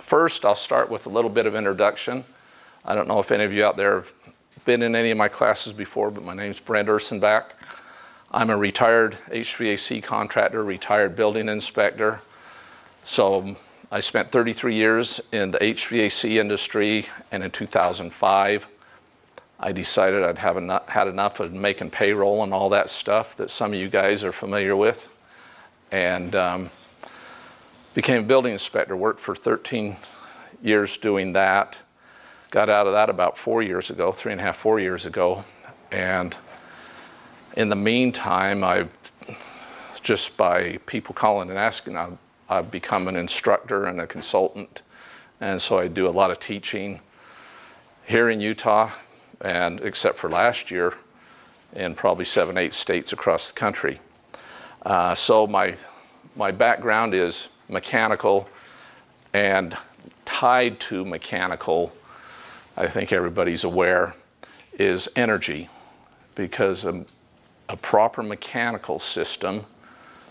First, I'll start with a little bit of introduction. I don't know if any of you out there have been in any of my classes before, but my name's Brent Ursenbach. I'm a retired HVAC contractor, retired building inspector. So I spent 33 years in the HVAC industry, and in 2005, I decided I'd had enough of making payroll and all that stuff that some of you guys are familiar with, and became a building inspector, worked for 13 years doing that. Got out of that about 4 years ago, 3.5, 4 years ago, and in the meantime, just by people calling and asking, I've become an instructor and a consultant, and so I do a lot of teaching here in Utah, and except for last year, in probably 7, 8 states across the country. So my background is mechanical, and tied to mechanical, I think everybody's aware, is energy, because a proper mechanical system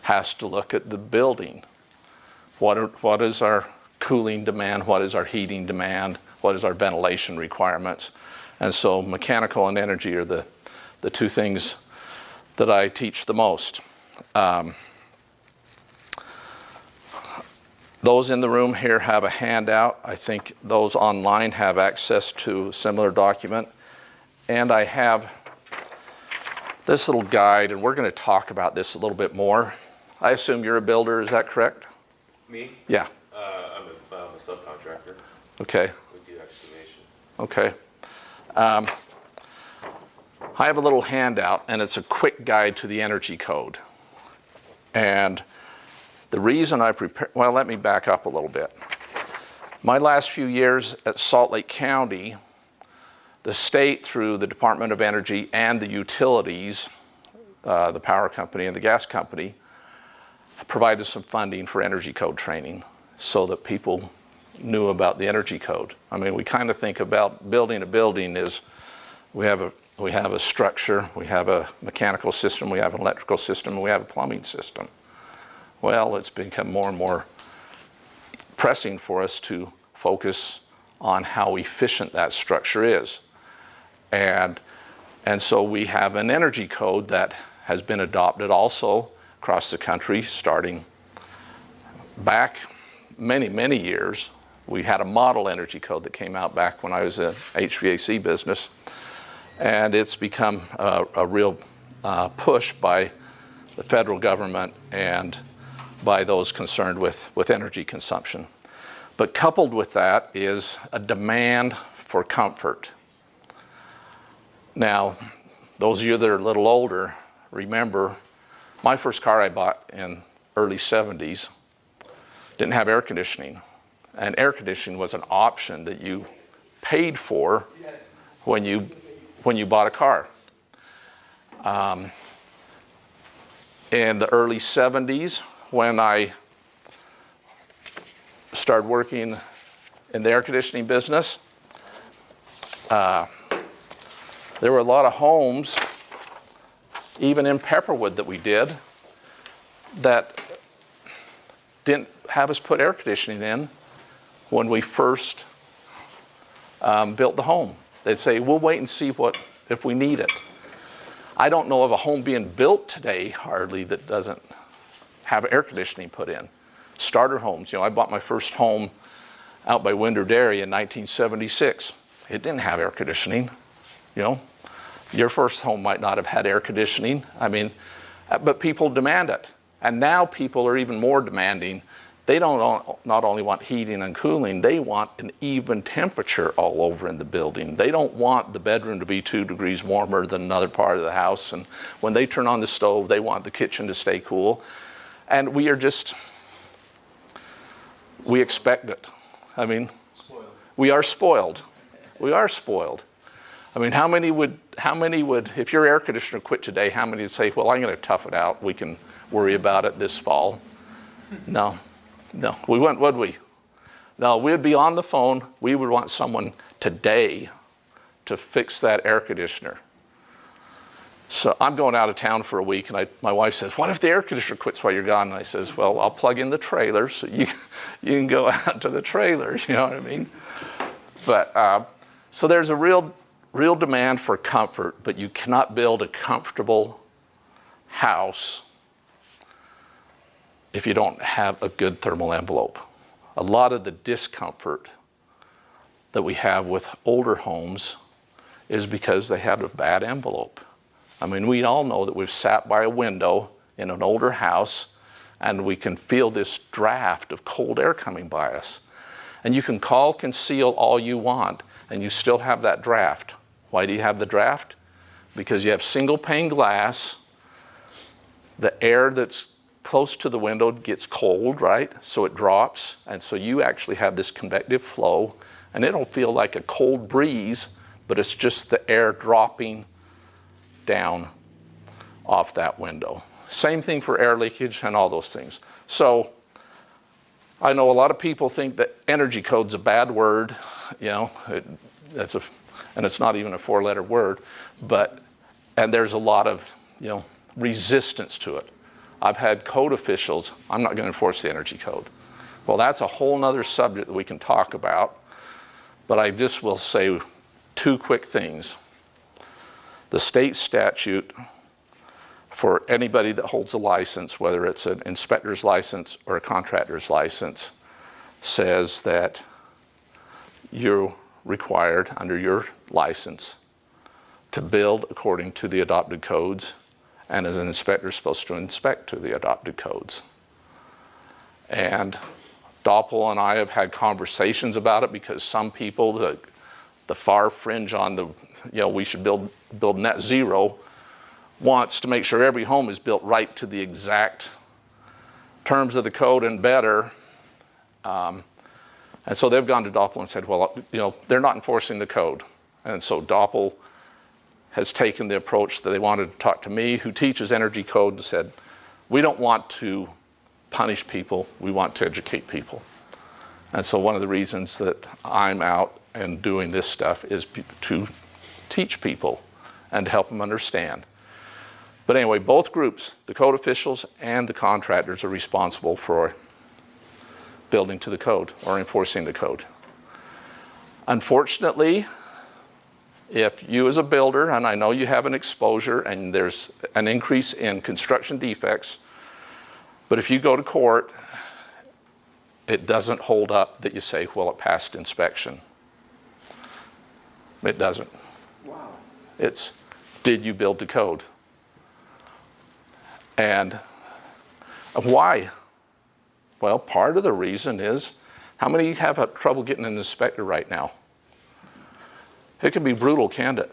has to look at the building. What is our cooling demand? What is our heating demand? What is our ventilation requirements? And so mechanical and energy are the two things that I teach the most. Those in the room here have a handout. I think those online have access to a similar document. And I have this little guide, and we're going to talk about this a little bit more. I assume you're a builder, is that correct? Me? Yeah. I'm a subcontractor. Okay. We do excavation. Okay. I have a little handout, and it's a quick guide to the energy code. And the reason I prepared, well, let me back up a little bit. My last few years at Salt Lake County, the state, through the Department of Energy and the utilities, the power company and the gas company, provided some funding for energy code training so that people knew about the energy code. I mean, we kind of think about building a building as we have a structure, we have a mechanical system, we have an electrical system, and we have a plumbing system. Well, it's become more and more pressing for us to focus on how efficient that structure is. And so we have an energy code that has been adopted also across the country, starting back many, many years. We had a model energy code that came out back when I was in HVAC business, and it's become a real push by the federal government and by those concerned with energy consumption. But coupled with that is a demand for comfort. Now, those of you that are a little older, remember my first car I bought in early 70s didn't have air conditioning. And air conditioning was an option that you paid for when you bought a car. In the early 70s, when I started working in the air conditioning business, there were a lot of homes, even in Pepperwood that we did, that didn't have us put air conditioning in when we first built the home. They'd say, we'll wait and see if we need it. I don't know of a home being built today, hardly, that doesn't have air conditioning put in. Starter homes, I bought my first home out by Winter Dairy in 1976. It didn't have air conditioning, Your first home might not have had air conditioning. I mean, but people demand it. And now people are even more demanding. They don't not only want heating and cooling, they want an even temperature all over in the building. They don't want the bedroom to be 2 degrees warmer than another part of the house. And when they turn on the stove, they want the kitchen to stay cool. And we expect it. I mean, we are spoiled. We are spoiled. I mean, how many would, if your air conditioner quit today, how many would say, well, I'm going to tough it out. We can worry about it this fall. No, we wouldn't, would we? No, we'd be on the phone. We would want someone today to fix that air conditioner. So I'm going out of town for a week, and my wife says, what if the air conditioner quits while you're gone? And I says, well, I'll plug in the trailer so you can go out to the trailer, you know what I mean? But, so there's a real demand for comfort, but you cannot build a comfortable house if you don't have a good thermal envelope. A lot of the discomfort that we have with older homes is because they have a bad envelope. I mean, we all know that we've sat by a window in an older house and we can feel this draft of cold air coming by us. And you can conceal all you want and you still have that draft. Why do you have the draft? Because you have single pane glass. The air that's close to the window gets cold, right? So it drops. And so you actually have this convective flow, and it'll feel like a cold breeze, but it's just the air dropping down off that window. Same thing for air leakage and all those things. So I know a lot of people think that energy code's a bad word, you know, and it's not even a 4-letter word, and there's a lot of, you know, resistance to it. I've had code officials, I'm not going to enforce the energy code. Well, that's a whole nother subject that we can talk about, but I just will say 2 quick things. The state statute for anybody that holds a license, whether it's an inspector's license or a contractor's license, says that you're required under your license to build according to the adopted codes, and as an inspector is supposed to inspect to the adopted codes. And Doppel and I have had conversations about it because some people, the far fringe on the, you know, we should build net zero, wants to make sure every home is built right to the exact terms of the code and better. And so they've gone to Doppel and said, well, you know, they're not enforcing the code. And so Doppel has taken the approach that they wanted to talk to me, who teaches energy code, and said, we don't want to punish people, we want to educate people. And so one of the reasons that I'm out and doing this stuff is to teach people and to help them understand. But anyway, both groups, the code officials and the contractors, are responsible for building to the code or enforcing the code. Unfortunately, if you as a builder, and I know you have an exposure and there's an increase in construction defects, but if you go to court, it doesn't hold up that you say, well, it passed inspection. It doesn't. Wow. It's, did you build to code? And why? Well, part of the reason is, how many have trouble getting an inspector right now? It can be brutal, can't it?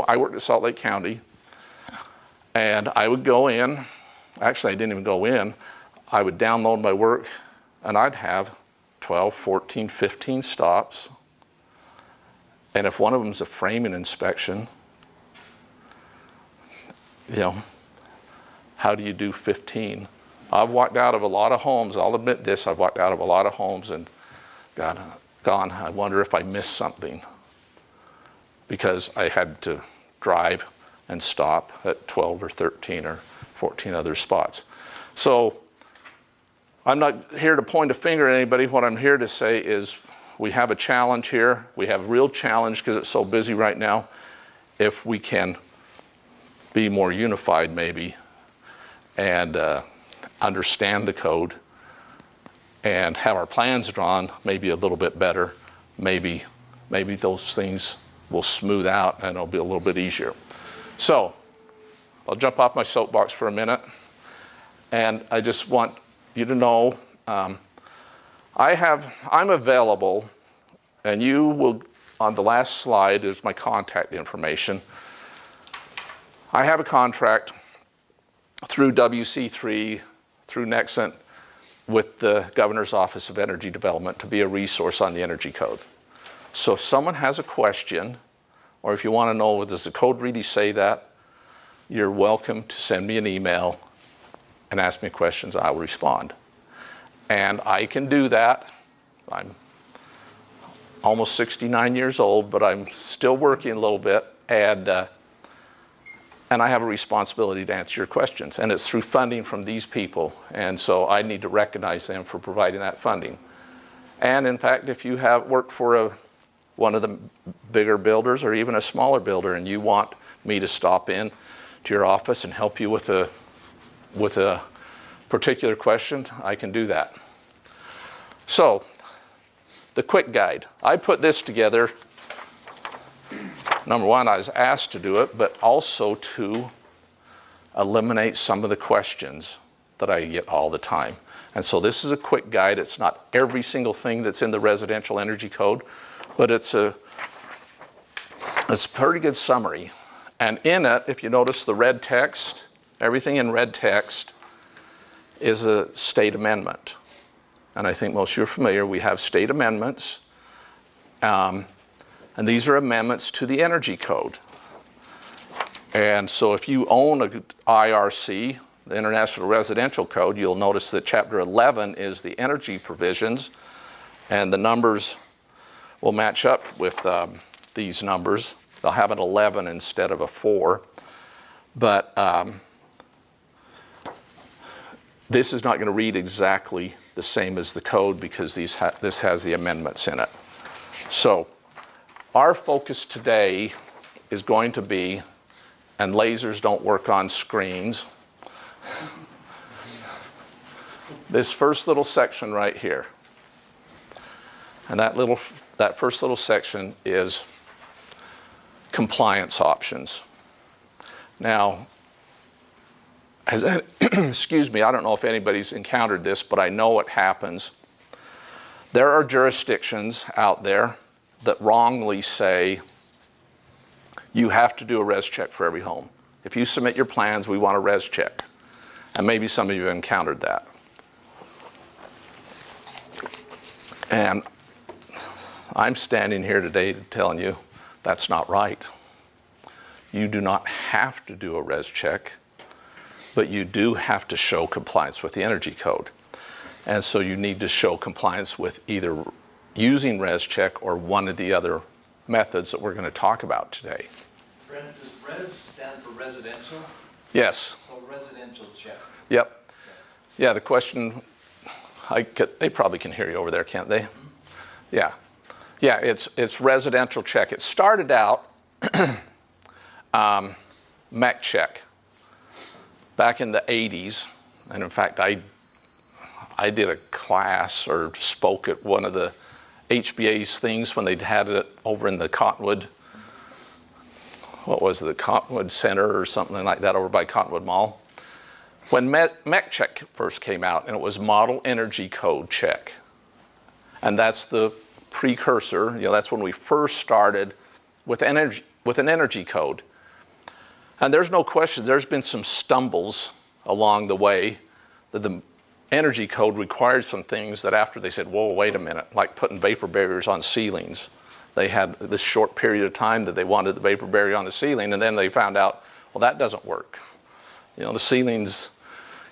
I worked at Salt Lake County, and I would go in. Actually, I didn't even go in. I would download my work, and I'd have 12, 14, 15 stops. And if one of them's a framing inspection, you know, how do you do 15? I've walked out of a lot of homes. I'll admit this. I've walked out of a lot of homes and gone, I wonder if I missed something, because I had to drive and stop at 12 or 13 or 14 other spots. So I'm not here to point a finger at anybody. What I'm here to say is we have a challenge here. We have a real challenge because it's so busy right now. If we can be more unified maybe and understand the code and have our plans drawn maybe a little bit better, maybe those things will smooth out and it'll be a little bit easier. So I'll jump off my soapbox for a minute, and I just want you to know I'm available, and you will, on the last slide is my contact information. I have a contract through WC3, through Nexent, with the Governor's Office of Energy Development to be a resource on the energy code. So if someone has a question, or if you want to know, does the code really say that, you're welcome to send me an email and ask me questions, and I will respond. And I can do that. almost 69 years old, but I'm still working a little bit, and I have a responsibility to answer your questions, and it's through funding from these people, and so I need to recognize them for providing that funding. And in fact, if you have worked for one of the bigger builders or even a smaller builder, and you want me to stop in to your office and help you with a particular question, I can do that. So, the quick guide. I put this together. Number one, I was asked to do it, but also to eliminate some of the questions that I get all the time. And so this is a quick guide. It's not every single thing that's in the residential energy code, but it's a pretty good summary. And in it, if you notice the red text, everything in red text is a state amendment. And I think most of you are familiar, we have state amendments. And these are amendments to the energy code. And so if you own a IRC, the International Residential Code, you'll notice that Chapter 11 is the energy provisions, and the numbers will match up with these numbers. They'll have an 11 instead of a 4. But this is not going to read exactly the same as the code because this has the amendments in it. So our focus today is going to be, and lasers don't work on screens, this first little section right here. And that first little section is compliance options. Now, excuse me, I don't know if anybody's encountered this, but I know it happens. There are jurisdictions out there that wrongly say you have to do a res check for every home. If you submit your plans, we want a res check. And maybe some of you have encountered that. And I'm standing here today telling you that's not right. You do not have to do a res check, but you do have to show compliance with the energy code. And so you need to show compliance with either using res check or one of the other methods that we're going to talk about today. Brent, does res stand for residential? Yes. So residential check. Yep. Yeah, the question, they probably can hear you over there, can't they? Mm-hmm. Yeah. Yeah, it's residential check. It started out MEC check back in the 80s. And in fact, I did a class or spoke at one of the HBA's things when they'd had it over in the Cottonwood, what was it, the Cottonwood Center or something like that over by Cottonwood Mall. When MEC check first came out, and it was Model Energy Code check. And that's the precursor, that's when we first started with an energy code. And there's no question, there's been some stumbles along the way that the energy code required some things that after they said, whoa, wait a minute, like putting vapor barriers on ceilings. They had this short period of time that they wanted the vapor barrier on the ceiling, and then they found out, well, that doesn't work. The ceilings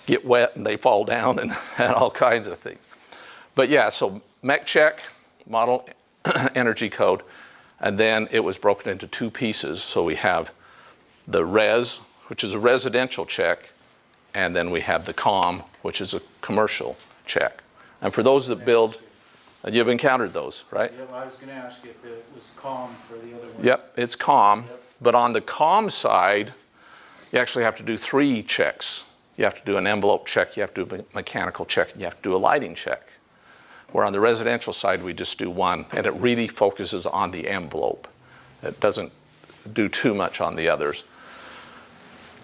get wet and they fall down and all kinds of things. But yeah, so MEC check, Model Energy Code, and then it was broken into two pieces. So we have the res, which is a residential check, and then we have the COM, which is a commercial check. And for those that build, you've encountered those, right? Yeah, well, I was going to ask you if it was COM for the other one. Yep, it's COM. Yep. But on the COM side, you actually have to do 3 checks. You have to do an envelope check, you have to do a mechanical check, and you have to do a lighting check. Where on the residential side, we just do 1, and it really focuses on the envelope. It doesn't do too much on the others.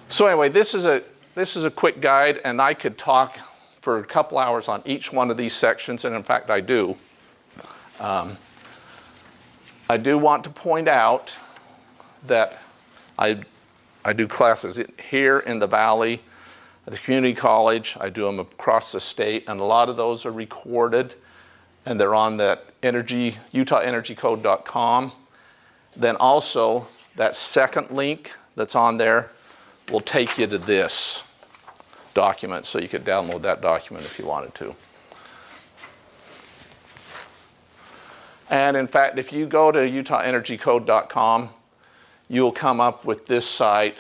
So anyway, this is a quick guide, and I could talk for a couple hours on each one of these sections, and in fact, I do. I do want to point out that I do classes here in the Valley, at the community college. I do them across the state, and a lot of those are recorded, and they're on that UtahEnergyCode.com. Then also, that second link that's on there will take you to this document, so you could download that document if you wanted to. And in fact, if you go to utahenergycode.com, you'll come up with this site,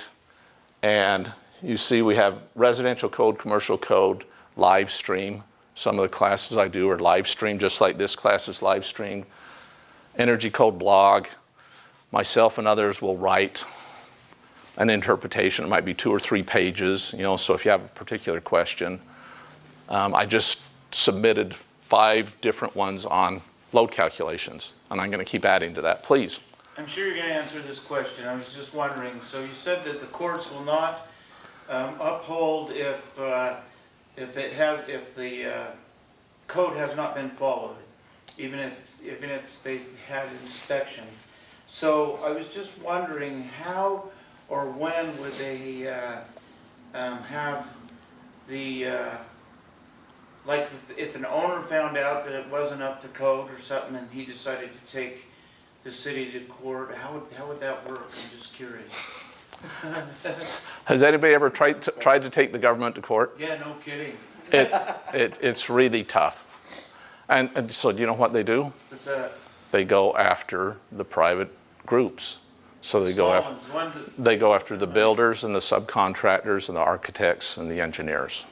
and you see we have residential code, commercial code, live stream. Some of the classes I do are live streamed, just like this class is live streamed. Energy code blog. Myself and others will write an interpretation. It might be 2 or 3 pages, you know, so if you have a particular question. I just submitted 5 different ones on load calculations, and I'm going to keep adding to that. Please. I'm sure you're going to answer this question. I was just wondering, so you said that the courts will not uphold if the code has not been followed, even if they had inspection. So I was just wondering how or when would they have the like if an owner found out that it wasn't up to code or something and he decided to take the city to court, how would that work? I'm just curious. Has anybody ever tried to take the government to court? Yeah, no kidding. It's really tough. And so do you know what they do? What's that? They go after the private groups. So they go after the builders and the subcontractors and the architects and the engineers.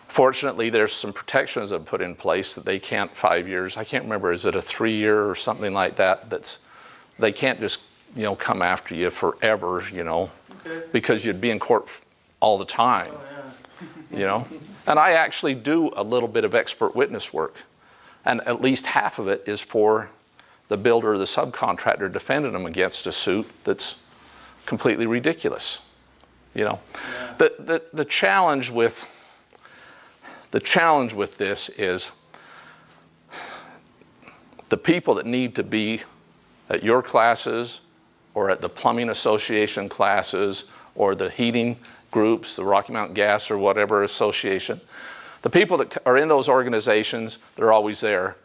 Fortunately, there's some protections that are put in place that they can't 5 years. I can't remember, is it a 3-year or something like that? They can't just, you know, come after you forever, you know, Okay. because you'd be in court all the time, Oh, yeah. you know. And I actually do a little bit of expert witness work, and at least half of it is for the builder or the subcontractor defending them against a suit that's completely ridiculous, you know. Yeah. The challenge with this is the people that need to be at your classes or at the plumbing association classes or the heating groups, the Rocky Mountain Gas or whatever association, the people that are in those organizations, they're always there,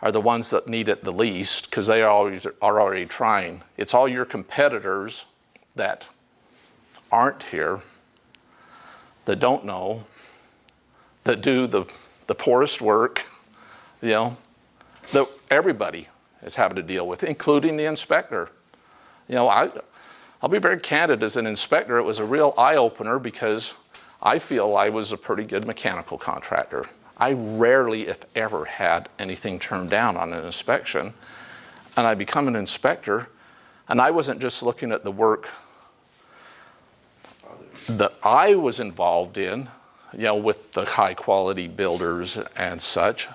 are the ones that need it the least because they are already trying. It's all your competitors that aren't here, that don't know, that do the poorest work, you know, that everybody is having to deal with, including the inspector. You know, I'll be very candid, as an inspector, it was a real eye-opener because I feel I was a pretty good mechanical contractor. I rarely, if ever, had anything turned down on an inspection. And I become an inspector, and I wasn't just looking at the work that I was involved in, you know, with the high-quality builders and such.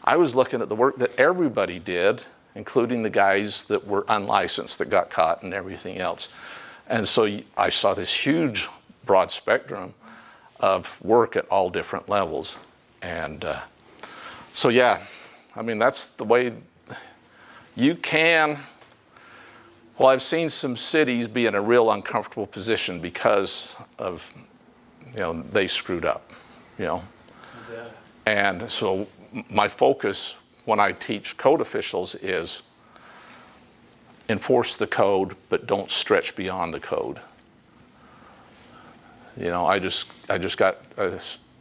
I was looking at the work that everybody did, including the guys that were unlicensed that got caught and everything else. And so I saw this huge, broad spectrum of work at all different levels. And so, yeah, I mean, that's the way you can. Well, I've seen some cities be in a real uncomfortable position because of, you know, they screwed up, you know. Yeah. And so my focus when I teach code officials is enforce the code, but don't stretch beyond the code. You know, I just got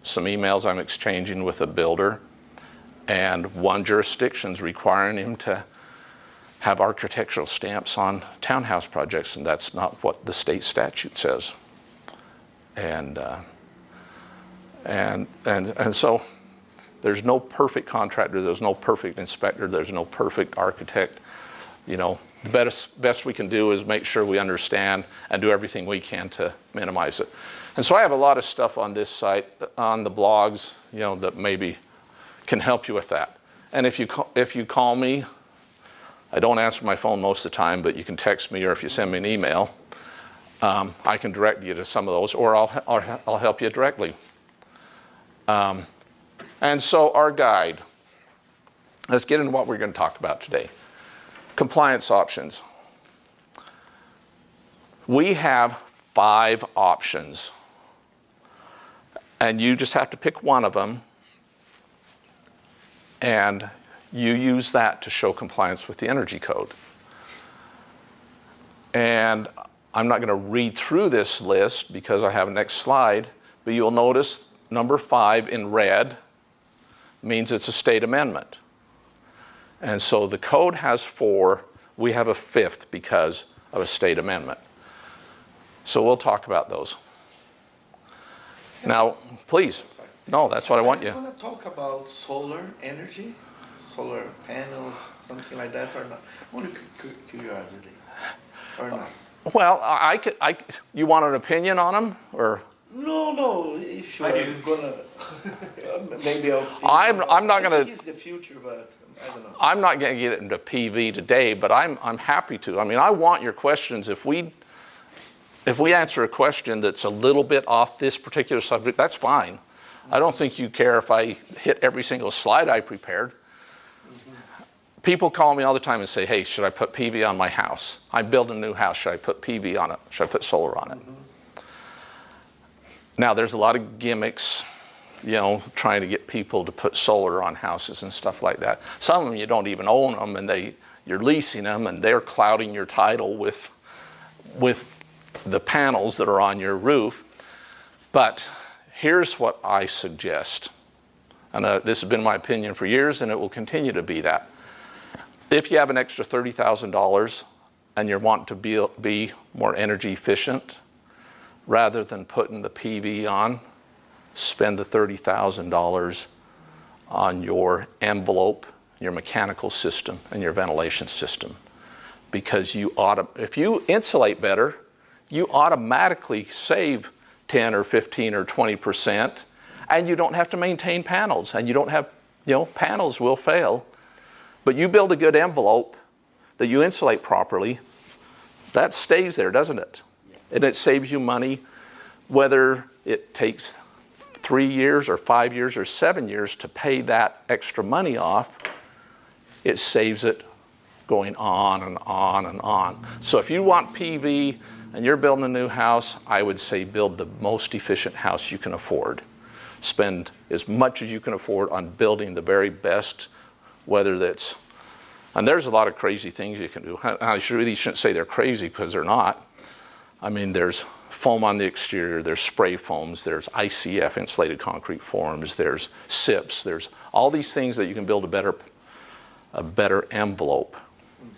some emails I'm exchanging with a builder, and one jurisdiction's requiring him to have architectural stamps on townhouse projects, and that's not what the state statute says. And so there's no perfect contractor, there's no perfect inspector, there's no perfect architect. You know, the best we can do is make sure we understand and do everything we can to minimize it. And so I have a lot of stuff on this site, on the blogs, you know, that maybe can help you with that. And if you call me, I don't answer my phone most of the time, but you can text me, or if you send me an email, I can direct you to some of those, or I'll help you directly. And so our guide. Let's get into what we're going to talk about today. Compliance options. We have 5 options, and you just have to pick one of them, and you use that to show compliance with the energy code. And I'm not going to read through this list because I have a next slide, but you'll notice number 5 in red means it's a state amendment. And so the code has 4. We have a 5th because of a state amendment. So we'll talk about those. Now, please. No, that's what I want you. I want to talk about solar energy, solar panels, something like that, or not? Only curiosity, or not? Well, you want an opinion on them, or? No, if you're I do. gonna, maybe I'll. I'm not gonna. I think it's the future, but I don't know. I'm not going to get into PV today, but I'm happy to. I mean, I want your questions. If we answer a question that's a little bit off this particular subject, that's fine. I don't think you care if I hit every single slide I prepared. People call me all the time and say, hey, should I put PV on my house? I'm building a new house. Should I put PV on it? Should I put solar on it? Now, there's a lot of gimmicks, you know, trying to get people to put solar on houses and stuff like that. Some of them you don't even own them, and you're leasing them, and they're clouding your title with the panels that are on your roof. But here's what I suggest, and this has been my opinion for years, and it will continue to be that. If you have an extra $30,000 and you want to be more energy efficient, rather than putting the PV on, spend the $30,000 on your envelope, your mechanical system, and your ventilation system. Because if you insulate better, you automatically save 10 or 15 or 20%, and you don't have to maintain panels, and you don't have, panels will fail. But you build a good envelope that you insulate properly, that stays there, doesn't it? And it saves you money, whether it takes 3 years or 5 years or 7 years to pay that extra money off, it saves it going on and on and on. So if you want PV and you're building a new house, I would say build the most efficient house you can afford. Spend as much as you can afford on building the very best, whether that's, and there's a lot of crazy things you can do. I really shouldn't say they're crazy because they're not. I mean, there's foam on the exterior, there's spray foams, there's ICF, insulated concrete forms, there's SIPs, there's all these things that you can build a better envelope.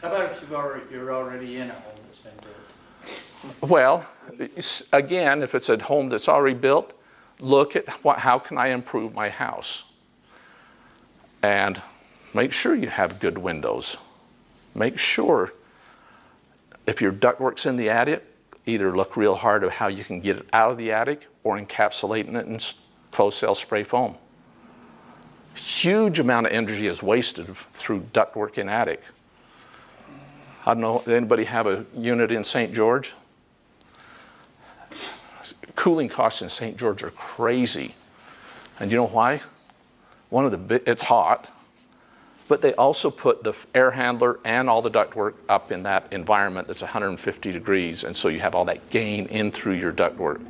How about if you're already in a home that's been built? Well, again, if it's a home that's already built, look at how can I improve my house? And make sure you have good windows. Make sure if your ductwork's in the attic, either look real hard at how you can get it out of the attic or encapsulating it in closed cell spray foam. Huge amount of energy is wasted through ductwork in attic. I don't know, anybody have a unit in St. George? Cooling costs in St. George are crazy. And you know why? It's hot, but they also put the air handler and all the ductwork up in that environment that's 150 degrees, and so you have all that gain in through your ductwork.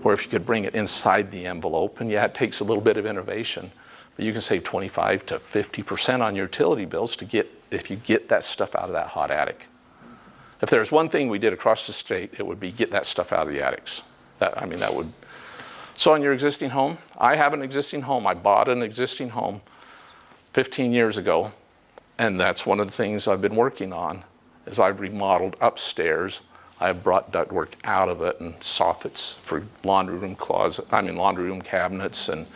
Or if you could bring it inside the envelope, and yeah, it takes a little bit of innovation, but you can save 25 to 50% on your utility bills if you get that stuff out of that hot attic. If there's one thing we did across the state, it would be get that stuff out of the attics. That would. So on your existing home, I have an existing home. I bought an existing home 15 years ago, and that's one of the things I've been working on, is I've remodeled upstairs. I've brought ductwork out of it and soffits for laundry room cabinets and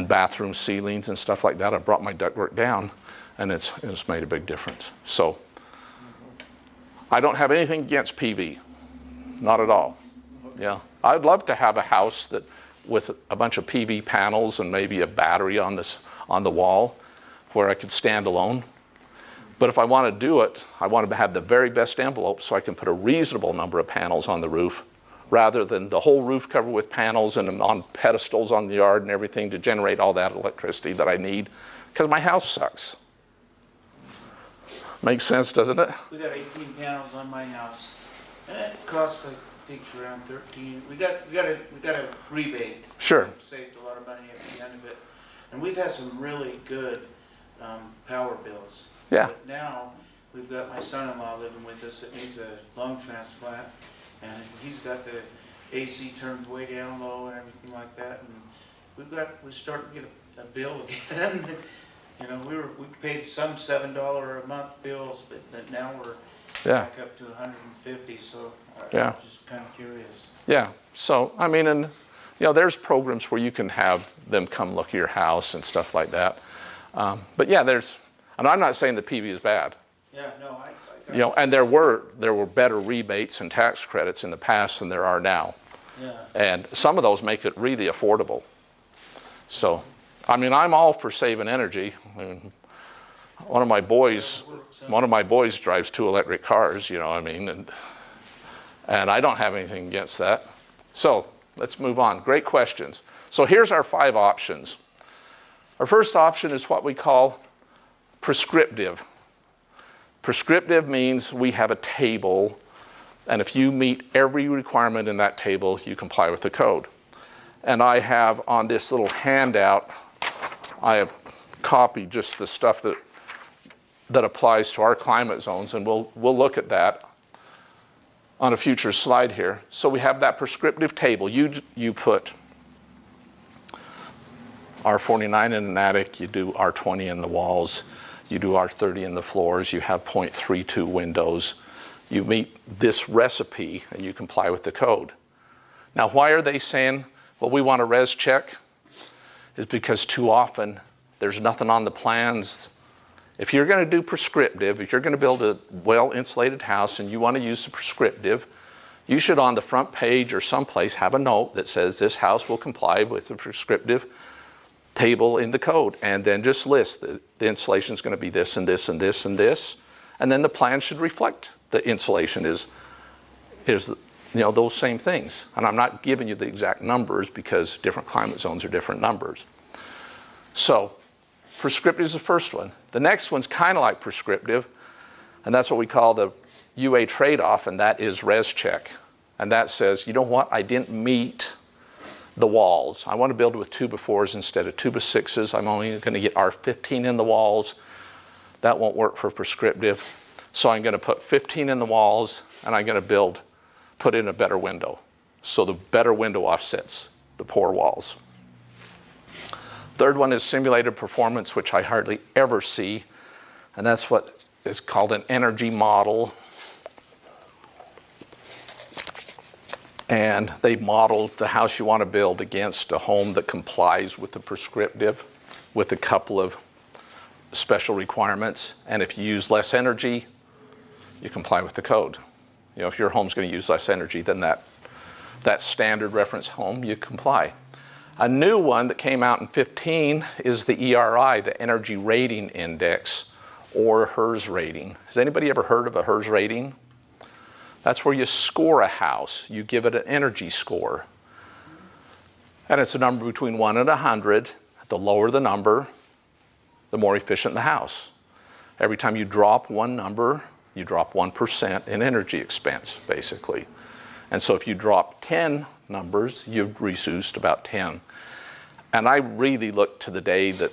bathroom ceilings and stuff like that. I brought my ductwork down, and it's made a big difference. So I don't have anything against PV, not at all. Yeah, I'd love to have a house that with a bunch of PV panels and maybe a battery on the wall where I could stand alone. But if I want to do it, I want to have the very best envelope so I can put a reasonable number of panels on the roof rather than the whole roof covered with panels and on pedestals on the yard and everything to generate all that electricity that I need, because my house sucks. Makes sense, doesn't it? We got 18 panels on my house, and it cost, I think, around 13. We got a rebate. Sure. Saved a lot of money at the end of it, and we've had some really good power bills. Yeah. But now we've got my son-in-law living with us that needs a lung transplant, and he's got the AC turned way down low and everything like that, and we're starting to get a bill again. You know, we paid some $7 a month bills, but now we're Yeah. back up to 150, so Yeah. I'm just kind of curious. Yeah, so, I mean, and, you know, there's programs where you can have them come look at your house and stuff like that. But yeah, and I'm not saying the PV is bad. Yeah, no, I got You know, and there were better rebates and tax credits in the past than there are now. Yeah. And some of those make it really affordable. So, I mean, I'm all for saving energy. I mean, one of my boys drives 2 electric cars, you know what I mean? And I don't have anything against that. So, let's move on. Great questions. So here's our 5 options. Our first option is what we call prescriptive. Prescriptive means we have a table, and if you meet every requirement in that table, you comply with the code. And I have on this little handout, I have copied just the stuff that applies to our climate zones, and we'll look at that on a future slide here. So we have that prescriptive table. You put R49 in an attic, you do R20 in the walls, you do R30 in the floors, you have 0.32 windows. You meet this recipe and you comply with the code. Now, why are they saying, well, we want a res check? Is because too often there's nothing on the plans. If you're going to do prescriptive, if you're going to build a well-insulated house and you want to use the prescriptive, you should on the front page or someplace have a note that says this house will comply with the prescriptive table in the code, and then just list the insulation is going to be this and this and this and this, and then the plan should reflect the insulation is you know, those same things. And I'm not giving you the exact numbers because different climate zones are different numbers. So prescriptive is the first one. The next one's kind of like prescriptive, and that's what we call the UA trade-off, and that is res check. And that says, you know what, I didn't meet the walls. I want to build with 2x4s instead of 2x6s. I'm only going to get R15 in the walls. That won't work for prescriptive. So I'm going to put 15 in the walls, and I'm going to put in a better window. So the better window offsets the poor walls. Third one is simulated performance, which I hardly ever see. And that's what is called an energy model. And they model the house you want to build against a home that complies with the prescriptive with a couple of special requirements. And if you use less energy, you comply with the code. You know, if your home's going to use less energy than that standard reference home, you comply. A new one that came out in 2015 is the ERI, the Energy Rating Index, or HERS rating. Has anybody ever heard of a HERS rating? That's where you score a house. You give it an energy score. And it's a number between 1 and 100. The lower the number, the more efficient the house. Every time you drop one number, you drop 1% in energy expense, basically. And so if you drop 10 numbers, you've reduced about 10. And I really look to the day that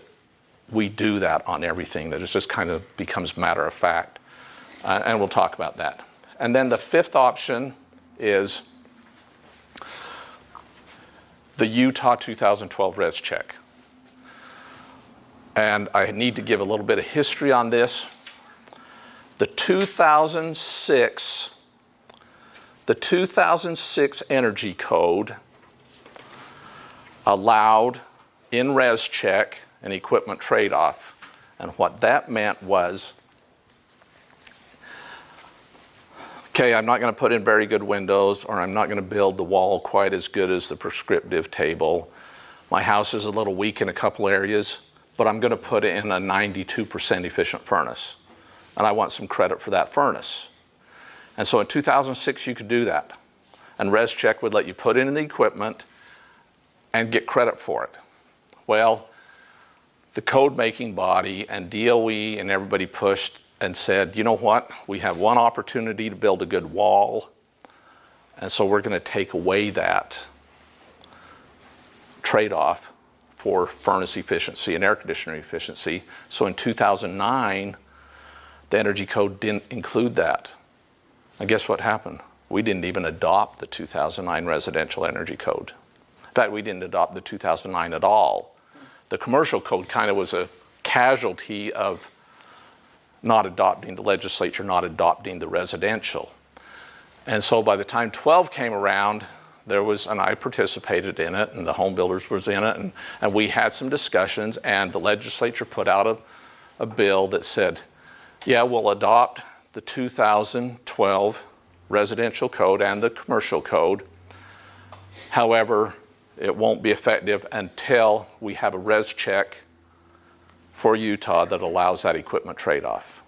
we do that on everything, that it just kind of becomes matter of fact. And we'll talk about that. And then the fifth option is the Utah 2012 res check. And I need to give a little bit of history on this. The 2006 Energy Code allowed in res check an equipment trade-off. And what that meant was, okay, I'm not going to put in very good windows, or I'm not going to build the wall quite as good as the prescriptive table. My house is a little weak in a couple areas, but I'm going to put in a 92% efficient furnace. And I want some credit for that furnace. And so in 2006, you could do that. And res check would let you put in the equipment and get credit for it. Well, the code making body and DOE and everybody pushed and said, you know what, we have one opportunity to build a good wall, and so we're going to take away that trade-off for furnace efficiency and air conditioner efficiency. So in 2009, the Energy Code didn't include that. And guess what happened? We didn't even adopt the 2009 Residential Energy Code. In fact, we didn't adopt the 2009 at all. The Commercial Code kind of was a casualty of not adopting, the legislature not adopting the residential. And so by the time 12 came around, there was, and I participated in it, and the home builders was in it, and we had some discussions, and the legislature put out a bill that said, yeah, we'll adopt the 2012 residential code and the commercial code. However, it won't be effective until we have a res check for Utah that allows that equipment trade-off.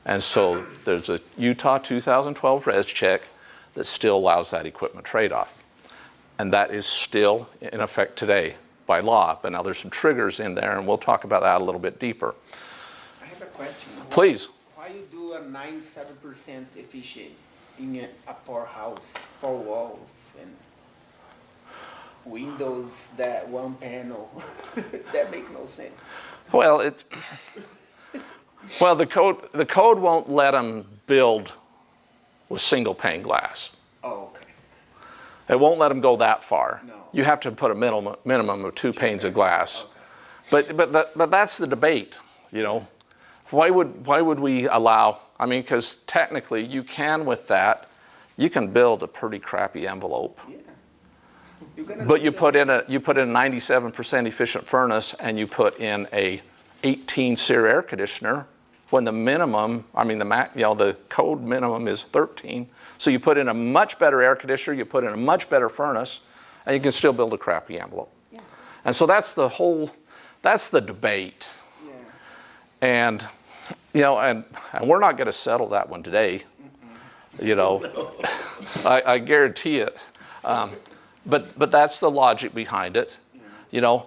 And so there's a Utah 2012 res check that still allows that equipment trade-off. And that is still in effect today by law. But now there's some triggers in there, and we'll talk about that a little bit deeper. I have a question. Please. Why you do a 97% efficient in a poor house, four walls and windows that one panel? That make no sense. Well, the code won't let them build with single pane glass. Oh, okay. It won't let them go that far. No. You have to put a minimum of 2 panes of glass. Okay. But that's the debate, you know. Why would we allow? I mean, because technically you can with that, you can build a pretty crappy envelope. Yeah. But you put in a 97% efficient furnace, and you put in a 18 SEER air conditioner when the minimum, I mean the code minimum is 13. So you put in a much better air conditioner, you put in a much better furnace, and you can still build a crappy envelope. Yeah. And so that's the debate. Yeah. And you know, and we're not going to settle that one today. You know, no. I guarantee it. But that's the logic behind it. Yeah. You know,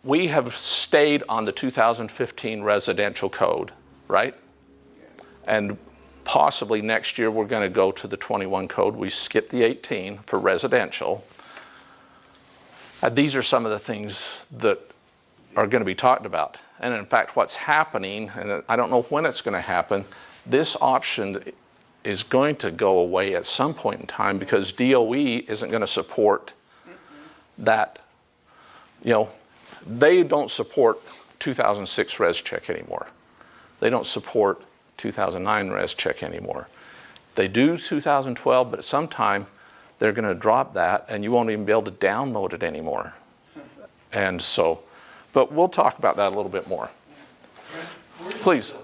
we have stayed on the 2015 residential code, right? Yeah. And possibly next year we're going to go to the 21 code. We skipped the 18 for residential. These are some of the things that are going to be talked about. And in fact, what's happening, and I don't know when it's going to happen, this option is going to go away at some point in time because DOE isn't going to support that. You know, they don't support 2006 res check anymore. They don't support 2009 res check anymore. They do 2012, but at some time they're going to drop that and you won't even be able to download it anymore. And so, but we'll talk about that a little bit more. Please.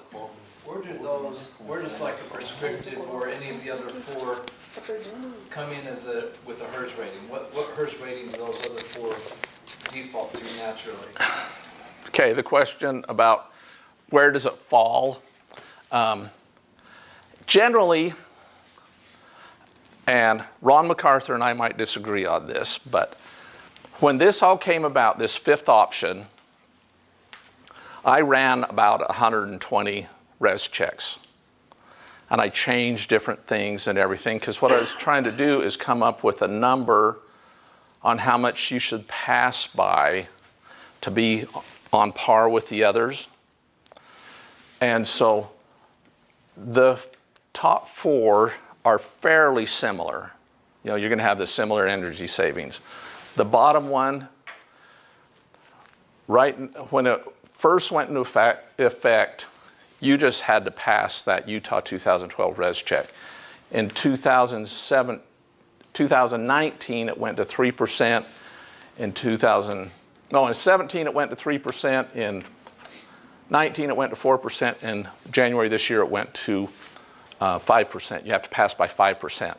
Where does like a prescriptive or any of the other four come in with a HERS rating? What HERS rating do those other four default to naturally? Okay, the question about where does it fall? Generally, and Ron MacArthur and I might disagree on this, but when this all came about, this fifth option, I ran about 120 res checks. And I changed different things and everything because what I was trying to do is come up with a number on how much you should pass by to be on par with the others. And so the top four are fairly similar. You know, you're going to have the similar energy savings. The bottom one, right when it first went into effect, you just had to pass that Utah 2012 res check. In 2019, it went to 3%. In 17, it went to 3%. In 19, it went to 4%. In January this year, it went to 5%. You have to pass by 5%.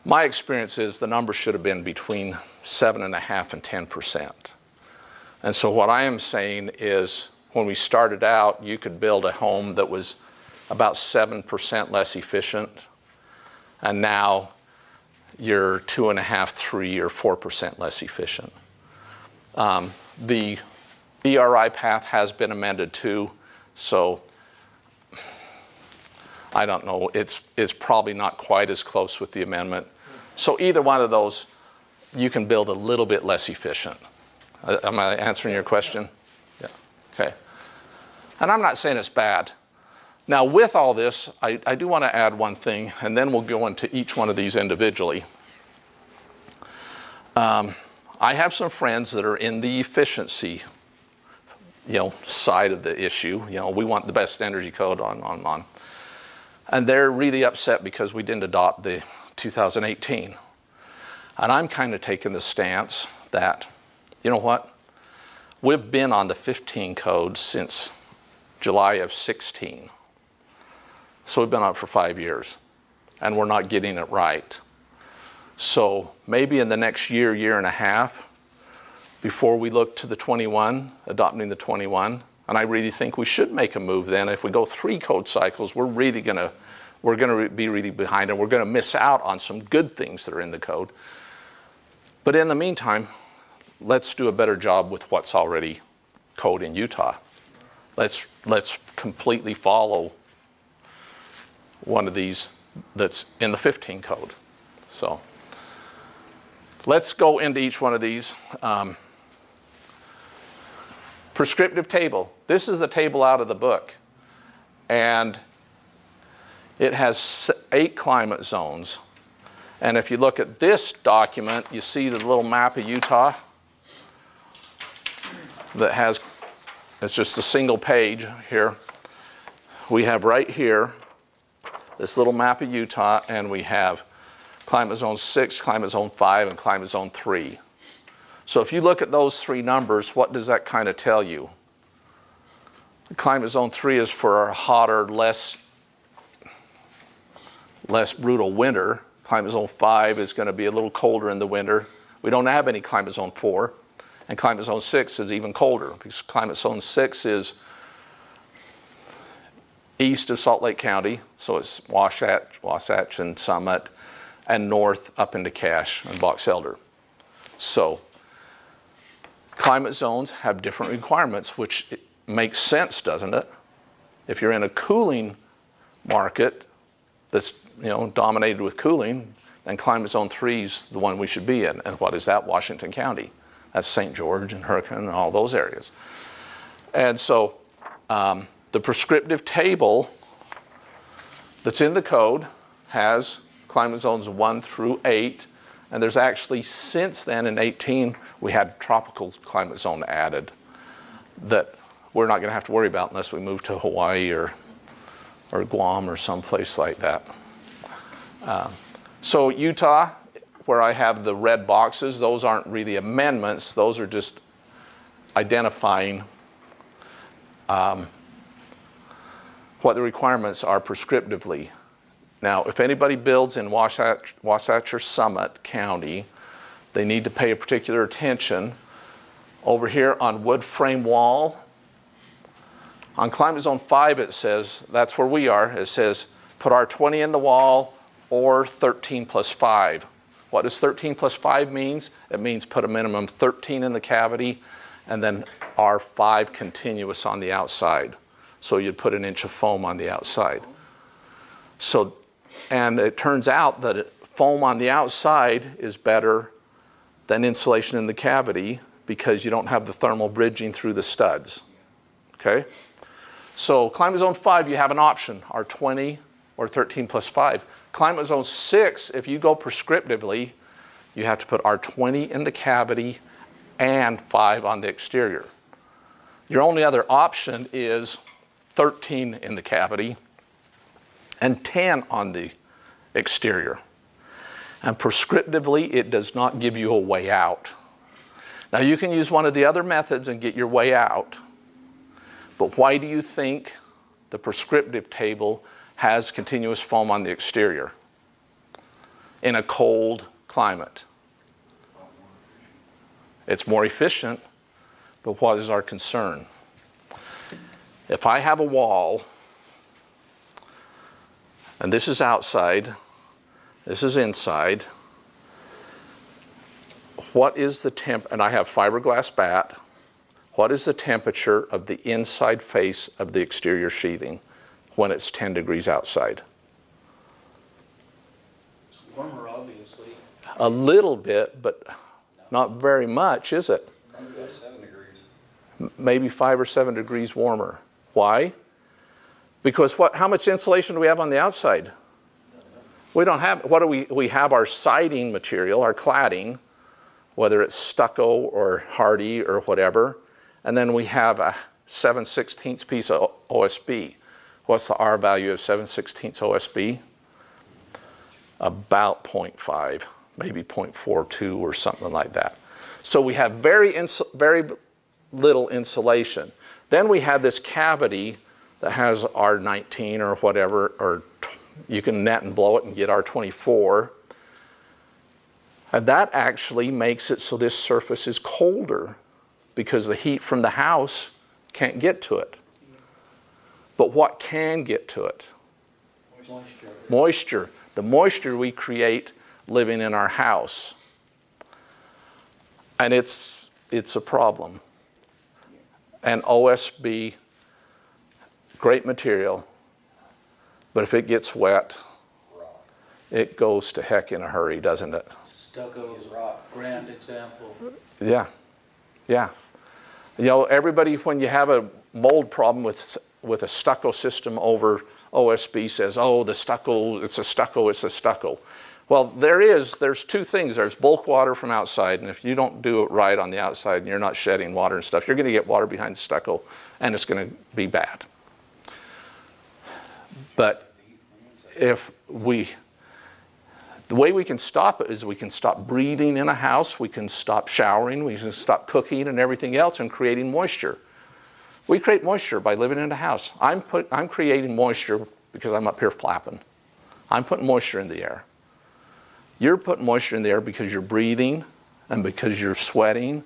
My experience is the number should have been between 7.5% and 10%. And so what I am saying is, when we started out, you could build a home that was about 7% less efficient, and now you're 2.5%, 3%, or 4% less efficient. The ERI path has been amended too, so I don't know. It's probably not quite as close with the amendment. So either one of those, you can build a little bit less efficient. Am I answering your question? Yeah. Okay. And I'm not saying it's bad. Now, with all this, I do want to add one thing, and then we'll go into each one of these individually. I have some friends that are in the efficiency side of the issue. We want the best energy code on. And they're really upset because we didn't adopt the 2018. And I'm kind of taking the stance that, you know what? We've been on the 15 code since July of 16. So we've been on it for 5 years, and we're not getting it right. So maybe in the next year, year and a half, before we look to the 21, adopting the 21, and I really think we should make a move then. If we go 3 code cycles, we're going to be really behind, and we're going to miss out on some good things that are in the code. But in the meantime, let's do a better job with what's already code in Utah. Let's completely follow one of these that's in the 15 code. So let's go into each one of these. Prescriptive table. This is the table out of the book. And it has 8 climate zones. And if you look at this document, you see the little map of Utah that has, it's just a single page here. We have right here this little map of Utah, and we have climate zone 6, climate zone 5, and climate zone 3. So if you look at those 3 numbers, what does that kind of tell you? Climate zone 3 is for a hotter, less brutal winter. Climate zone 5 is going to be a little colder in the winter. We don't have any climate zone 4. And climate zone 6 is even colder, because climate zone 6 is east of Salt Lake County, so it's Wasatch and Summit, and north up into Cache and Box Elder. So climate zones have different requirements, which makes sense, doesn't it? If you're in a cooling market that's dominated with cooling, then climate zone 3 is the one we should be in. And what is that? Washington County. That's St. George and Hurricane and all those areas. And so the prescriptive table that's in the code has climate zones 1 through 8. And there's actually, since then in 18, we had tropical climate zone added that we're not going to have to worry about unless we move to Hawaii or Guam or someplace like that. So Utah, where I have the red boxes, those aren't really amendments. Those are just identifying what the requirements are prescriptively. Now, if anybody builds in Wasatch or Summit County, they need to pay a particular attention. Over here on wood frame wall, on climate zone 5 it says, that's where we are, it says put R20 in the wall or 13 plus 5. What does 13 plus 5 means? It means put a minimum 13 in the cavity and then R5 continuous on the outside. So you'd put an inch of foam on the outside. So, and it turns out that foam on the outside is better than insulation in the cavity because you don't have the thermal bridging through the studs. Okay? So climate zone 5, you have an option, R20 or 13 plus 5. Climate zone 6, if you go prescriptively, you have to put R20 in the cavity and 5 on the exterior. Your only other option is 13 in the cavity and 10 on the exterior. And prescriptively, it does not give you a way out. Now, you can use one of the other methods and get your way out. But why do you think the prescriptive table has continuous foam on the exterior in a cold climate? It's more efficient, but what is our concern? If I have a wall, and this is outside, this is inside, what is the temp, and I have fiberglass bat, what is the temperature of the inside face of the exterior sheathing when it's 10 degrees outside? It's warmer, obviously. A little bit, but not very much, is it? Maybe 7 degrees. Maybe 5 or 7 degrees warmer. Why? Because how much insulation do we have on the outside? We don't have, we have our siding material, our cladding, whether it's stucco or hardy or whatever, and then we have a 7/16 piece of OSB. What's the R value of 7/16 OSB? About 0.5, maybe 0.42 or something like that. So we have very little insulation. Then we have this cavity that has R19 or whatever, or you can net and blow it and get R24. And that actually makes it so this surface is colder because the heat from the house can't get to it. But what can get to it? Moisture. Moisture. The moisture we create living in our house. And it's a problem. And OSB, great material, but if it gets wet, it goes to heck in a hurry, doesn't it? Stucco is a grand example. Yeah, yeah. You know, everybody, when you have a mold problem with a stucco system over OSB says, oh, the stucco, it's a stucco, it's a stucco. Well, there's two things. There's bulk water from outside, and if you don't do it right on the outside and you're not shedding water and stuff, you're going to get water behind the stucco, and it's going to be bad. But the way we can stop it is we can stop breathing in a house, we can stop showering, we can stop cooking and everything else and creating moisture. We create moisture by living in a house. I'm creating moisture because I'm up here flapping. I'm putting moisture in the air. You're putting moisture in the air because you're breathing and because you're sweating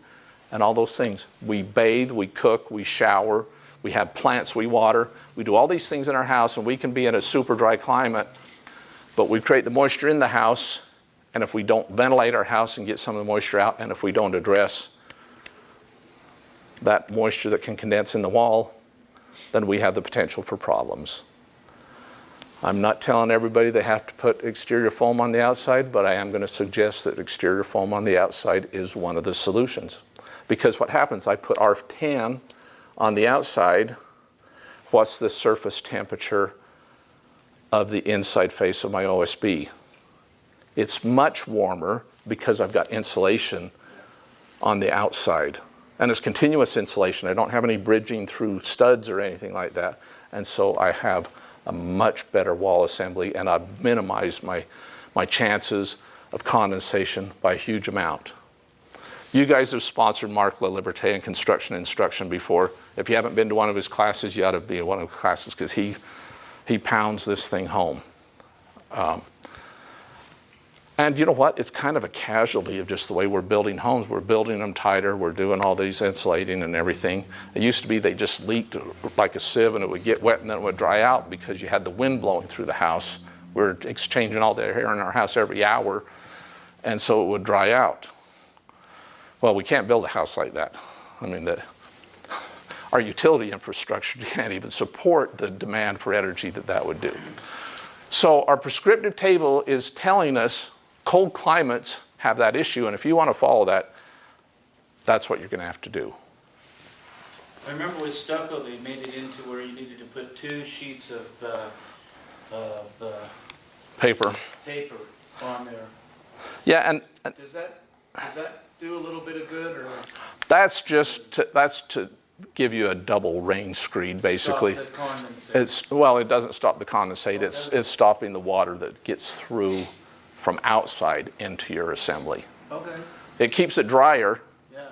and all those things. We bathe, we cook, we shower, we have plants we water. We do all these things in our house, and we can be in a super dry climate, but we create the moisture in the house, and if we don't ventilate our house and get some of the moisture out, and if we don't address that moisture that can condense in the wall, then we have the potential for problems. I'm not telling everybody they have to put exterior foam on the outside, but I am going to suggest that exterior foam on the outside is one of the solutions. Because what happens, I put R10 on the outside, what's the surface temperature of the inside face of my OSB? It's much warmer because I've got insulation on the outside. And it's continuous insulation. I don't have any bridging through studs or anything like that. And so I have a much better wall assembly, and I've minimized my chances of condensation by a huge amount. You guys have sponsored Mark LaLiberte in construction instruction before. If you haven't been to one of his classes, you ought to be in one of his classes because he pounds this thing home. And you know what? It's kind of a casualty of just the way we're building homes. We're building them tighter. We're doing all these insulating and everything. It used to be they just leaked like a sieve and it would get wet and then it would dry out because you had the wind blowing through the house. We're exchanging all the air in our house every hour, and so it would dry out. Well, we can't build a house like that. I mean, our utility infrastructure can't even support the demand for energy that would do. So our prescriptive table is telling us cold climates have that issue, and if you want to follow that, that's what you're going to have to do. I remember with stucco, they made it into where you needed to put 2 sheets of the Paper. paper on there. Yeah, and Does that do a little bit of good, or that's to give you a double rain screen, basically. stop the condensate? Well, it doesn't stop the condensate. It's stopping the water that gets through from outside into your assembly. Okay. It keeps it drier. Yeah.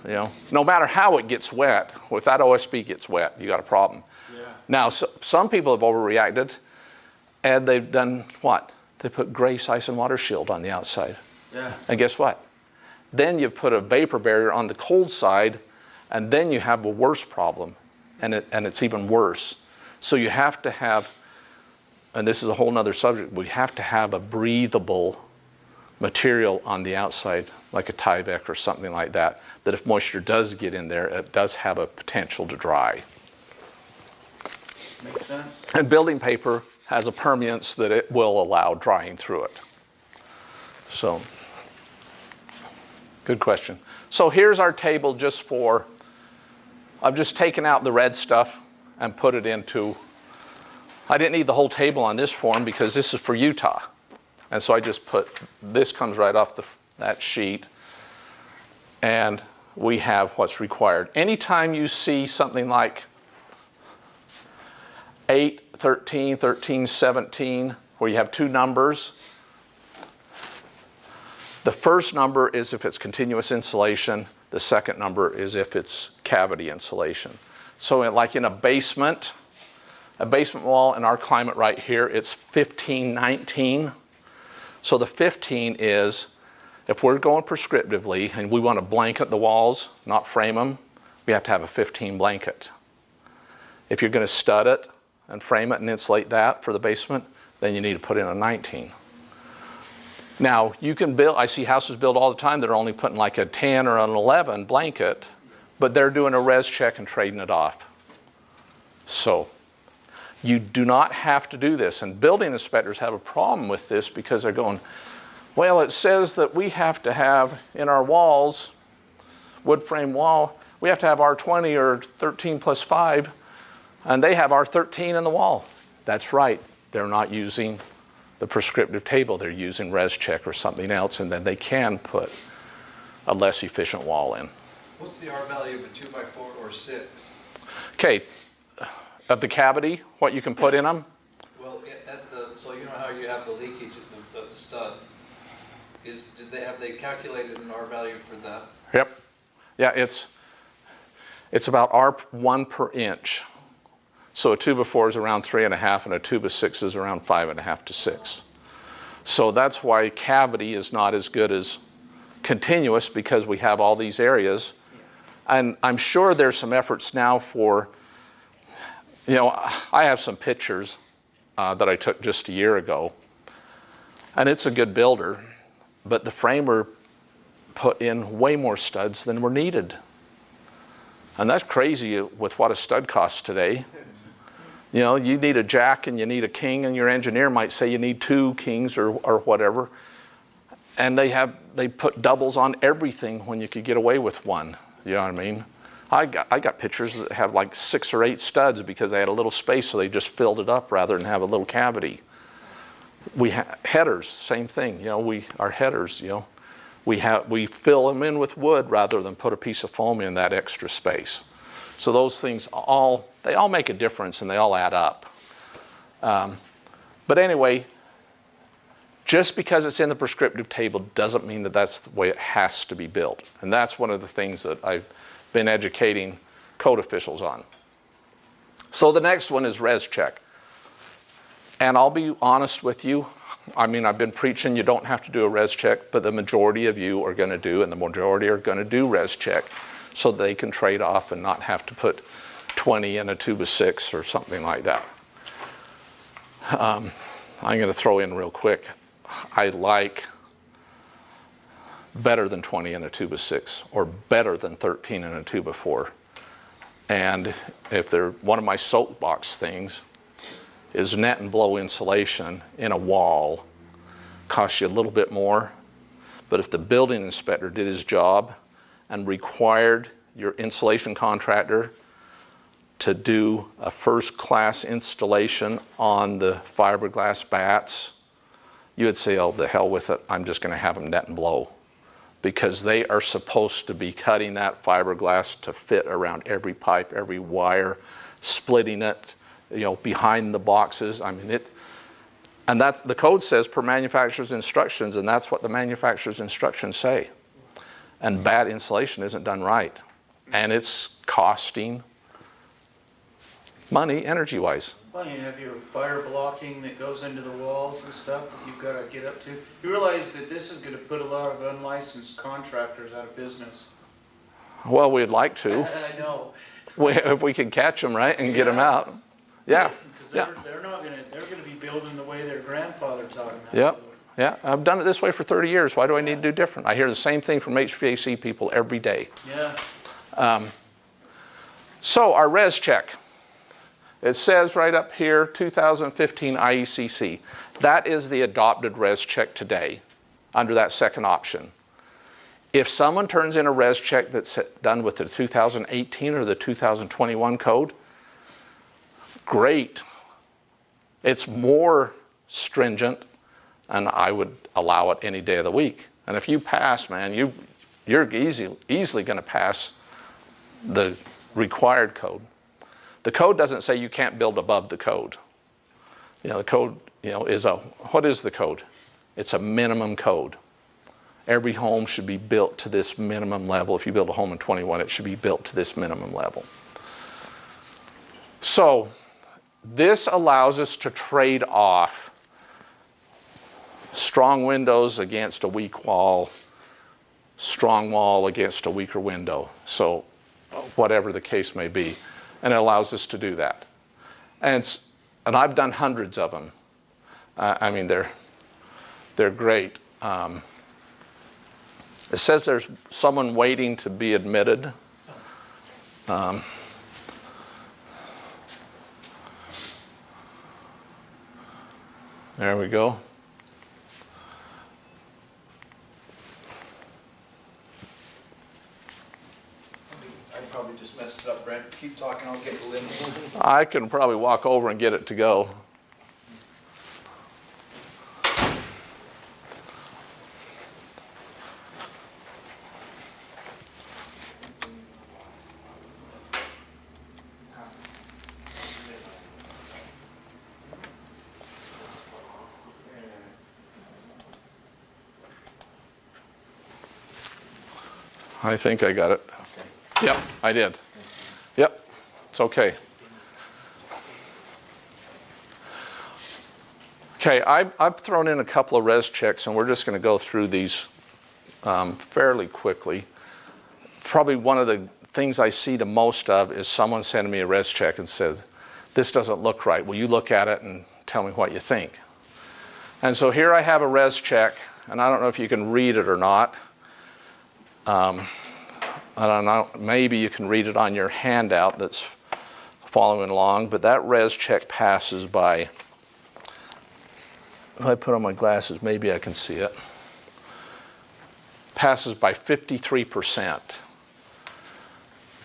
You know, no matter how it gets wet, if that OSB gets wet, you got a problem. Yeah. Now, some people have overreacted, and they've done what? They put Grace ice and water shield on the outside. Yeah. And guess what? Then you put a vapor barrier on the cold side, and then you have a worse problem, and it's even worse. So you have to have, and this is a whole nother subject, we have to have a breathable material on the outside, like a Tyvek or something like that, that if moisture does get in there, it does have a potential to dry. Makes sense. And building paper has a permeance that it will allow drying through it. So, good question. So here's our table just for, I've just taken out the red stuff and put it into, I didn't need the whole table on this form because this is for Utah. And so I just put, this comes right off that sheet. And we have what's required. Anytime you see something like 8, 13, 13, 17, where you have two numbers, the first number is if it's continuous insulation. The second number is if it's cavity insulation. So like in a basement wall in our climate right here, it's 1519. So the 15 is, if we're going prescriptively and we want to blanket the walls, not frame them, we have to have a 15 blanket. If you're going to stud it and frame it and insulate that for the basement, then you need to put in a 19. Now, you can build, I see houses built all the time that are only putting like a 10 or an 11 blanket, but they're doing a res check and trading it off. So, you do not have to do this. And building inspectors have a problem with this because they're going, well, it says that we have to have in our walls, wood frame wall, we have to have R20 or 13 plus 5, and they have R13 in the wall. That's right. They're not using the prescriptive table. They're using res check or something else, and then they can put a less efficient wall in. What's the R value of a 2x4 or 6? Okay, of the cavity, what you can put in them? Well, so you know how you have the leakage of the stud. Have they calculated an R value for that? Yep. Yeah, it's about R1 per inch. So a 2x4 is around 3.5, and a 2x6 is around 5.5 to 6. So that's why cavity is not as good as continuous, because we have all these areas. And I'm sure there's some efforts now for, I have some pictures that I took just a year ago, and it's a good builder, but the framer put in way more studs than were needed. And that's crazy with what a stud costs today. You need a jack and you need a king, and your engineer might say you need 2 kings or whatever. And they put doubles on everything when you could get away with 1. You know what I mean? I got pictures that have like 6 or 8 studs because they had a little space, so they just filled it up rather than have a little cavity. We have headers, same thing. Our headers, we fill them in with wood rather than put a piece of foam in that extra space. So those things they all make a difference, and they all add up. But anyway, just because it's in the prescriptive table doesn't mean that that's the way it has to be built. And that's one of the things that I've been educating code officials on. So the next one is res check. And I'll be honest with you. I mean, I've been preaching you don't have to do a res check, but the majority of you are going to do, and the majority are going to do res check so they can trade off and not have to put 20 in a 2x6 or something like that. I'm going to throw in real quick. I like better than 20 in a 2x6 or better than 13 in a 2x4. And if they're one of my soapbox things is net and blow insulation in a wall costs you a little bit more, but if the building inspector did his job and required your insulation contractor to do a first-class installation on the fiberglass bats, you would say, oh, the hell with it, I'm just going to have them net and blow. Because they are supposed to be cutting that fiberglass to fit around every pipe, every wire, splitting it, behind the boxes. I mean, and that's, the code says per manufacturer's instructions, and that's what the manufacturer's instructions say. And bad insulation isn't done right. And it's costing money energy-wise. Well, you have your fire blocking that goes into the walls and stuff that you've got to get up to. You realize that this is going to put a lot of unlicensed contractors out of business. Well, we'd like to. I know. If we can catch them, right, and get them out. Yeah. Because they're going to be building the way their grandfather taught them. Yep. Yeah, I've done it this way for 30 years. Why do I need to do different? I hear the same thing from HVAC people every day. Yeah. So our res check. It says right up here, 2015 IECC. That is the adopted res check today under that second option. If someone turns in a res check that's done with the 2018 or the 2021 code, great. It's more stringent, and I would allow it any day of the week. And if you pass, man, you're easily going to pass the required code. The code doesn't say you can't build above the code. You know, the code, you know, what is the code? It's a minimum code. Every home should be built to this minimum level. If you build a home in 21, it should be built to this minimum level. So this allows us to trade off strong windows against a weak wall, strong wall against a weaker window. So whatever the case may be. And it allows us to do that. And I've done hundreds of them. I mean, they're great. It says there's someone waiting to be admitted. There we go. I probably just messed it up, Brent. Keep talking, I'll get the limit. I can probably walk over and get it to go. I think I got it. Yep, I did. Yep, it's okay. Okay, I've thrown in a couple of res checks, and we're just going to go through these fairly quickly. Probably one of the things I see the most of is someone sending me a res check and says, this doesn't look right. Will you look at it and tell me what you think? And so here I have a res check, and I don't know if you can read it or not. I don't know, maybe you can read it on your handout that's following along, but that res check passes by, if I put on my glasses, maybe I can see it, passes by 53%.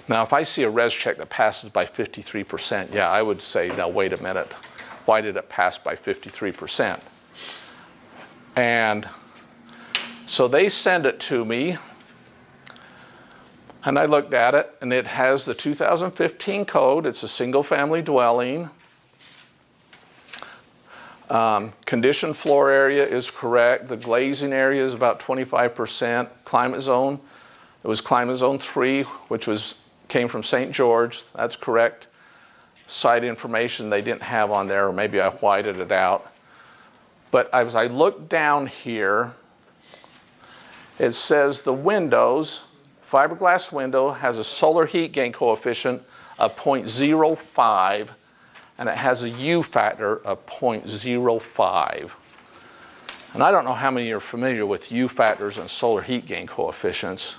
Now, if I see a res check that passes by 53%, yeah, I would say, now wait a minute, why did it pass by 53%? And so they send it to me, and I looked at it, and it has the 2015 code. It's a single-family dwelling. Conditioned floor area is correct. The glazing area is about 25%. Climate zone, it was climate zone 3, which came from St. George. That's correct. Site information they didn't have on there, or maybe I whited it out. But as I look down here, it says the windows, fiberglass window has a solar heat gain coefficient of 0.05, and it has a U factor of 0.05. And I don't know how many are familiar with U factors and solar heat gain coefficients,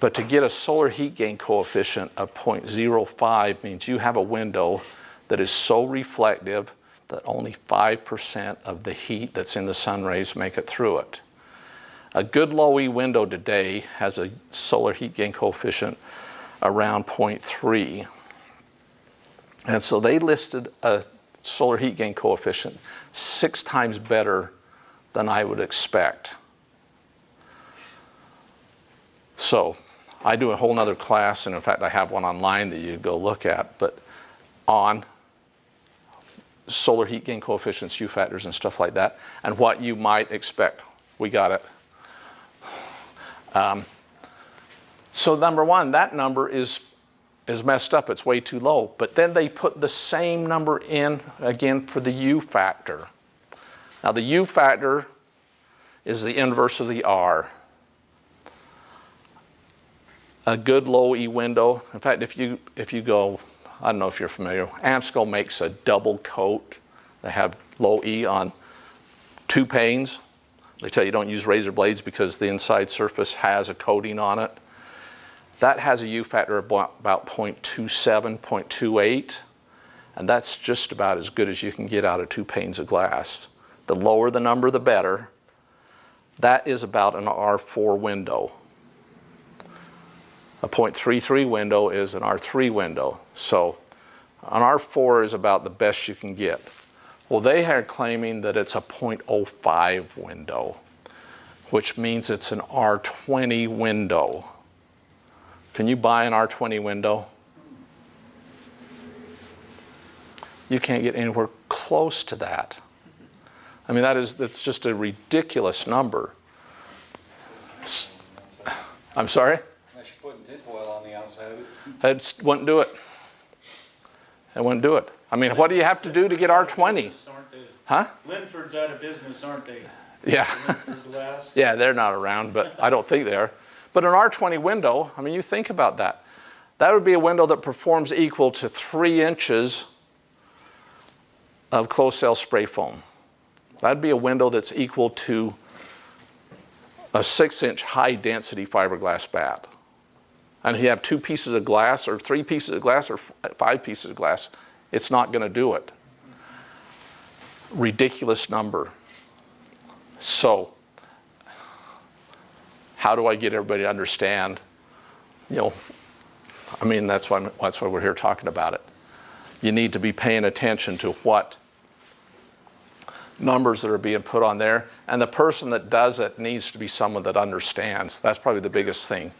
but to get a solar heat gain coefficient of 0.05 means you have a window that is so reflective that only 5% of the heat that's in the sun rays make it through it. A good low E window today has a solar heat gain coefficient around 0.3. And so they listed a solar heat gain coefficient 6 times better than I would expect. So I do a whole nother class, and in fact I have one online that you go look at, but on solar heat gain coefficients, U factors, and stuff like that, and what you might expect. We got it. So number one, that number is messed up. It's way too low. But then they put the same number in again for the U factor. Now the U factor is the inverse of the R. A good low E window. In fact, if you go, I don't know if you're familiar, AMSCO makes a double coat. They have low E on 2 panes. They tell you don't use razor blades because the inside surface has a coating on it. That has a U factor of about 0.27, 0.28, and that's just about as good as you can get out of 2 panes of glass. The lower the number, the better. That is about an R4 window. A 0.33 window is an R3 window. So an R4 is about the best you can get. Well, they are claiming that it's a 0.05 window, which means it's an R20 window. Can you buy an R20 window? You can't get anywhere close to that. I mean, that's just a ridiculous number. I'm sorry? Unless you're putting tinfoil on the outside of it. I just wouldn't do it. I wouldn't do it. I mean, what do you have to do to get R20? Aren't they? Huh? Linford's out of business, aren't they? Yeah. Linford Glass. Yeah, they're not around, but I don't think they are. But an R20 window, I mean, you think about that. That would be a window that performs equal to 3 inches of closed cell spray foam. That'd be a window that's equal to a 6-inch high density fiberglass bat. And if you have 2 pieces of glass or 3 pieces of glass or 5 pieces of glass, it's not going to do it. Ridiculous number. So, how do I get everybody to understand? You know, I mean, that's why we're here talking about it. You need to be paying attention to what numbers that are being put on there, and the person that does it needs to be someone that understands. That's probably the biggest thing.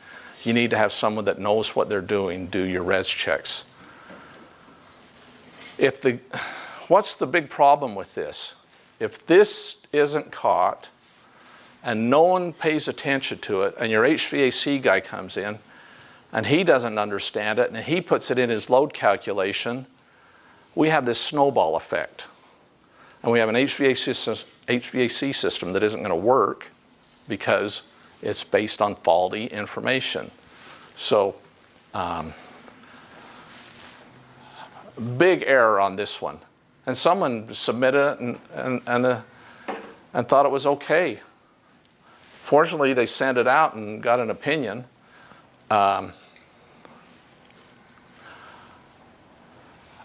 You need to have someone that knows what they're doing, do your res checks. What's the big problem with this? If this isn't caught and no one pays attention to it, and your HVAC guy comes in and he doesn't understand it and he puts it in his load calculation, we have this snowball effect. And we have an HVAC system that isn't going to work because it's based on faulty information. So, big error on this one. And someone submitted it and thought it was okay. Fortunately, they sent it out and got an opinion. A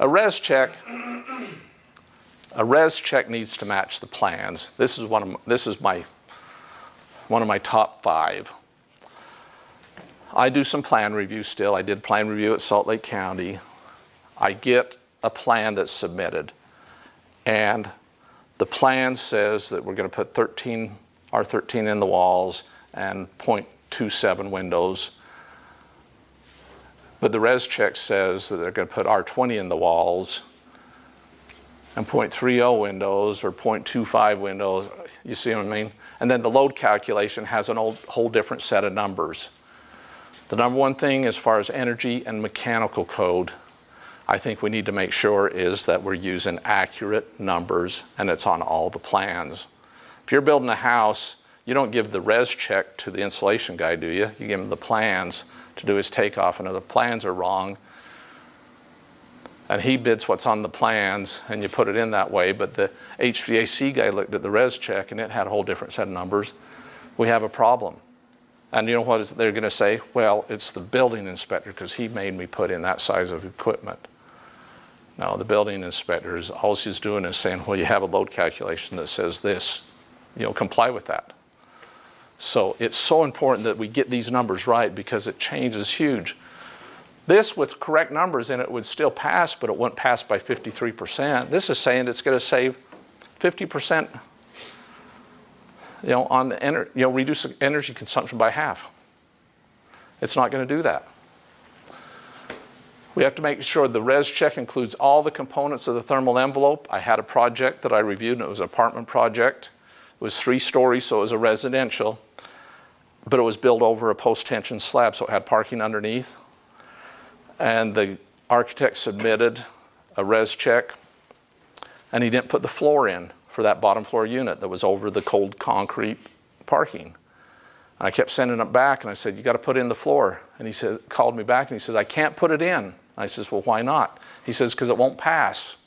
res check needs to match the plans. This is one of my top 5. I do some plan review still. I did plan review at Salt Lake County. I get a plan that's submitted, and the plan says that we're going to put R13 in the walls and 0.27 windows. But the res check says that they're going to put R20 in the walls and 0.30 windows or 0.25 windows. You see what I mean? And then the load calculation has a whole different set of numbers. The number one thing as far as energy and mechanical code, I think we need to make sure is that we're using accurate numbers and it's on all the plans. If you're building a house, you don't give the res check to the insulation guy, do you? You give him the plans to do his takeoff, and if the plans are wrong, and he bids what's on the plans, and you put it in that way, but the HVAC guy looked at the res check and it had a whole different set of numbers, we have a problem. And you know what they're going to say? Well, it's the building inspector because he made me put in that size of equipment. No, the building inspector, all he's doing is saying, well, you have a load calculation that says this. Comply with that. So it's so important that we get these numbers right because it changes huge. This, with correct numbers in it, would still pass, but it wouldn't pass by 53%. This is saying it's going to save 50%, on the reduce the energy consumption by half. It's not going to do that. We have to make sure the res check includes all the components of the thermal envelope. I had a project that I reviewed, and it was an apartment project. It was 3 stories, so it was a residential, but it was built over a post-tension slab, so it had parking underneath. And the architect submitted a res check, and he didn't put the floor in for that bottom floor unit that was over the cold concrete parking. And I kept sending it back, and I said, you got to put in the floor. And he called me back, and he says, I can't put it in. I says, well, why not? He says, because it won't pass.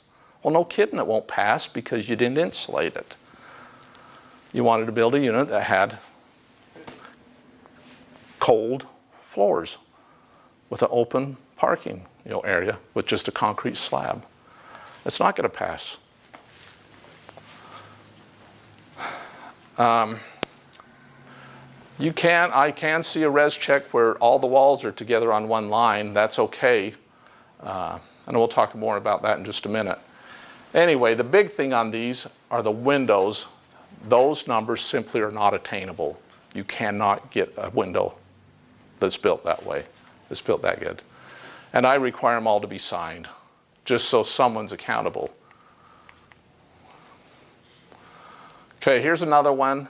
Well, no kidding, it won't pass because you didn't insulate it. You wanted to build a unit that had cold floors with an open parking area with just a concrete slab. It's not going to pass. I can see a res check where all the walls are together on one line. That's okay. And we'll talk more about that in just a minute. Anyway, the big thing on these are the windows. Those numbers simply are not attainable. You cannot get a window that's built that way, that's built that good. And I require them all to be signed, just so someone's accountable. Okay, here's another one.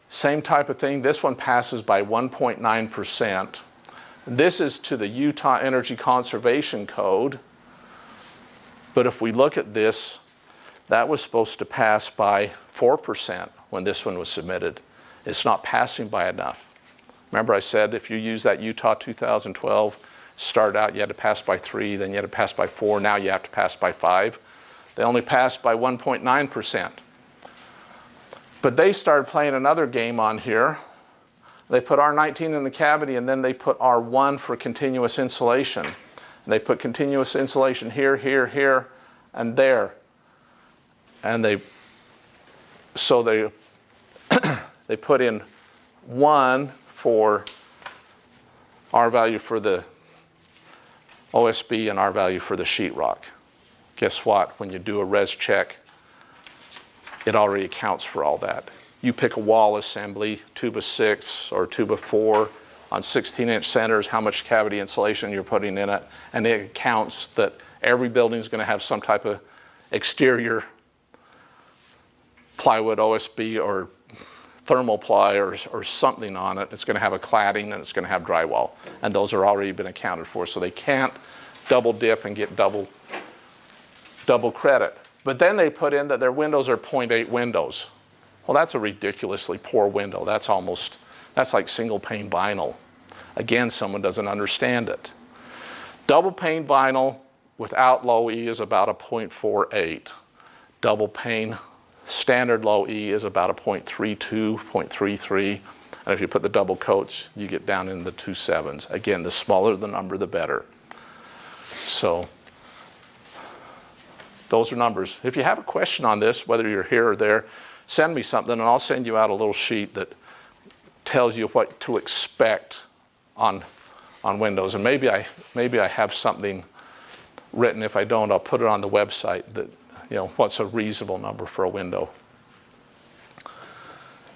Same type of thing. This one passes by 1.9%. This is to the Utah Energy Conservation Code. But if we look at this, that was supposed to pass by 4% when this one was submitted. It's not passing by enough. Remember I said if you use that Utah 2012, start out you had to pass by 3, then you had to pass by 4, now you have to pass by 5. They only passed by 1.9%. But they started playing another game on here. They put R19 in the cavity and then they put R1 for continuous insulation. And they put continuous insulation here, here, here, and there. And they they put in 1 for R value for the OSB and R value for the sheetrock. Guess what? When you do a res check, it already accounts for all that. You pick a wall assembly, 2x6 or 2x4 on 16-inch centers, how much cavity insulation you're putting in it, and it accounts that every building is going to have some type of exterior plywood, OSB, or thermal ply or something on it. It's going to have a cladding and it's going to have drywall, and those are already been accounted for, so they can't double dip and get double credit. But then they put in that their windows are 0.8 windows. Well, that's a ridiculously poor window. That's like single pane vinyl. Again, someone doesn't understand it. Double pane vinyl without low E is about a 0.48. Double pane standard low E is about a 0.32, 0.33. And if you put the double coats, you get down in the 2.7s. Again, the smaller the number, the better. So those are numbers. If you have a question on this, whether you're here or there, send me something and I'll send you out a little sheet that tells you what to expect on windows. And maybe I have something written. If I don't, I'll put it on the website that, you know, what's a reasonable number for a window.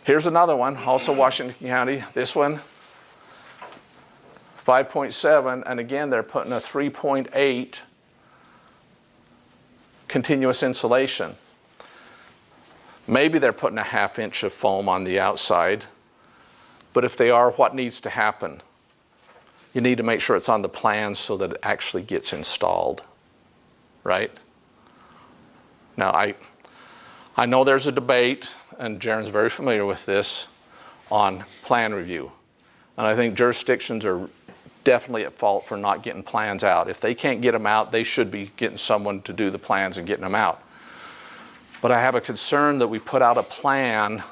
Here's another one, also Washington County. This one, 5.7, and again, they're putting a 3.8 continuous insulation. Maybe they're putting a 1/2 inch of foam on the outside, but if they are, what needs to happen? You need to make sure it's on the plan so that it actually gets installed, right? Now, I know there's a debate, and Jaren's very familiar with this, on plan review. And I think jurisdictions are definitely at fault for not getting plans out. If they can't get them out, they should be getting someone to do the plans and getting them out. But I have a concern that we put out a plan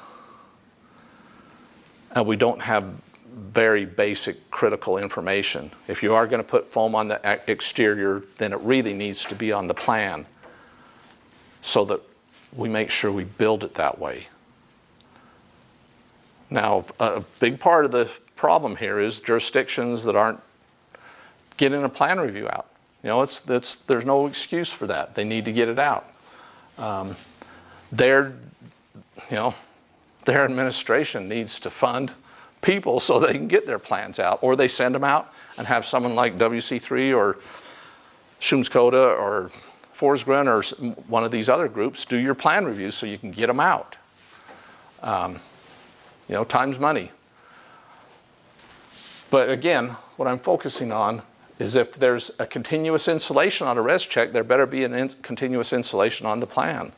and we don't have very basic critical information. If you are going to put foam on the exterior, then it really needs to be on the plan so that we make sure we build it that way. Now, a big part of the problem here is jurisdictions that aren't getting a plan review out. You know, there's no excuse for that. They need to get it out. Their administration needs to fund people so they can get their plans out, or they send them out and have someone like WC3 or Schumskoda or Forsgren or one of these other groups do your plan reviews so you can get them out. You know, time's money. But again, what I'm focusing on is if there's a continuous insulation on a res check, there better be a continuous insulation on the plan.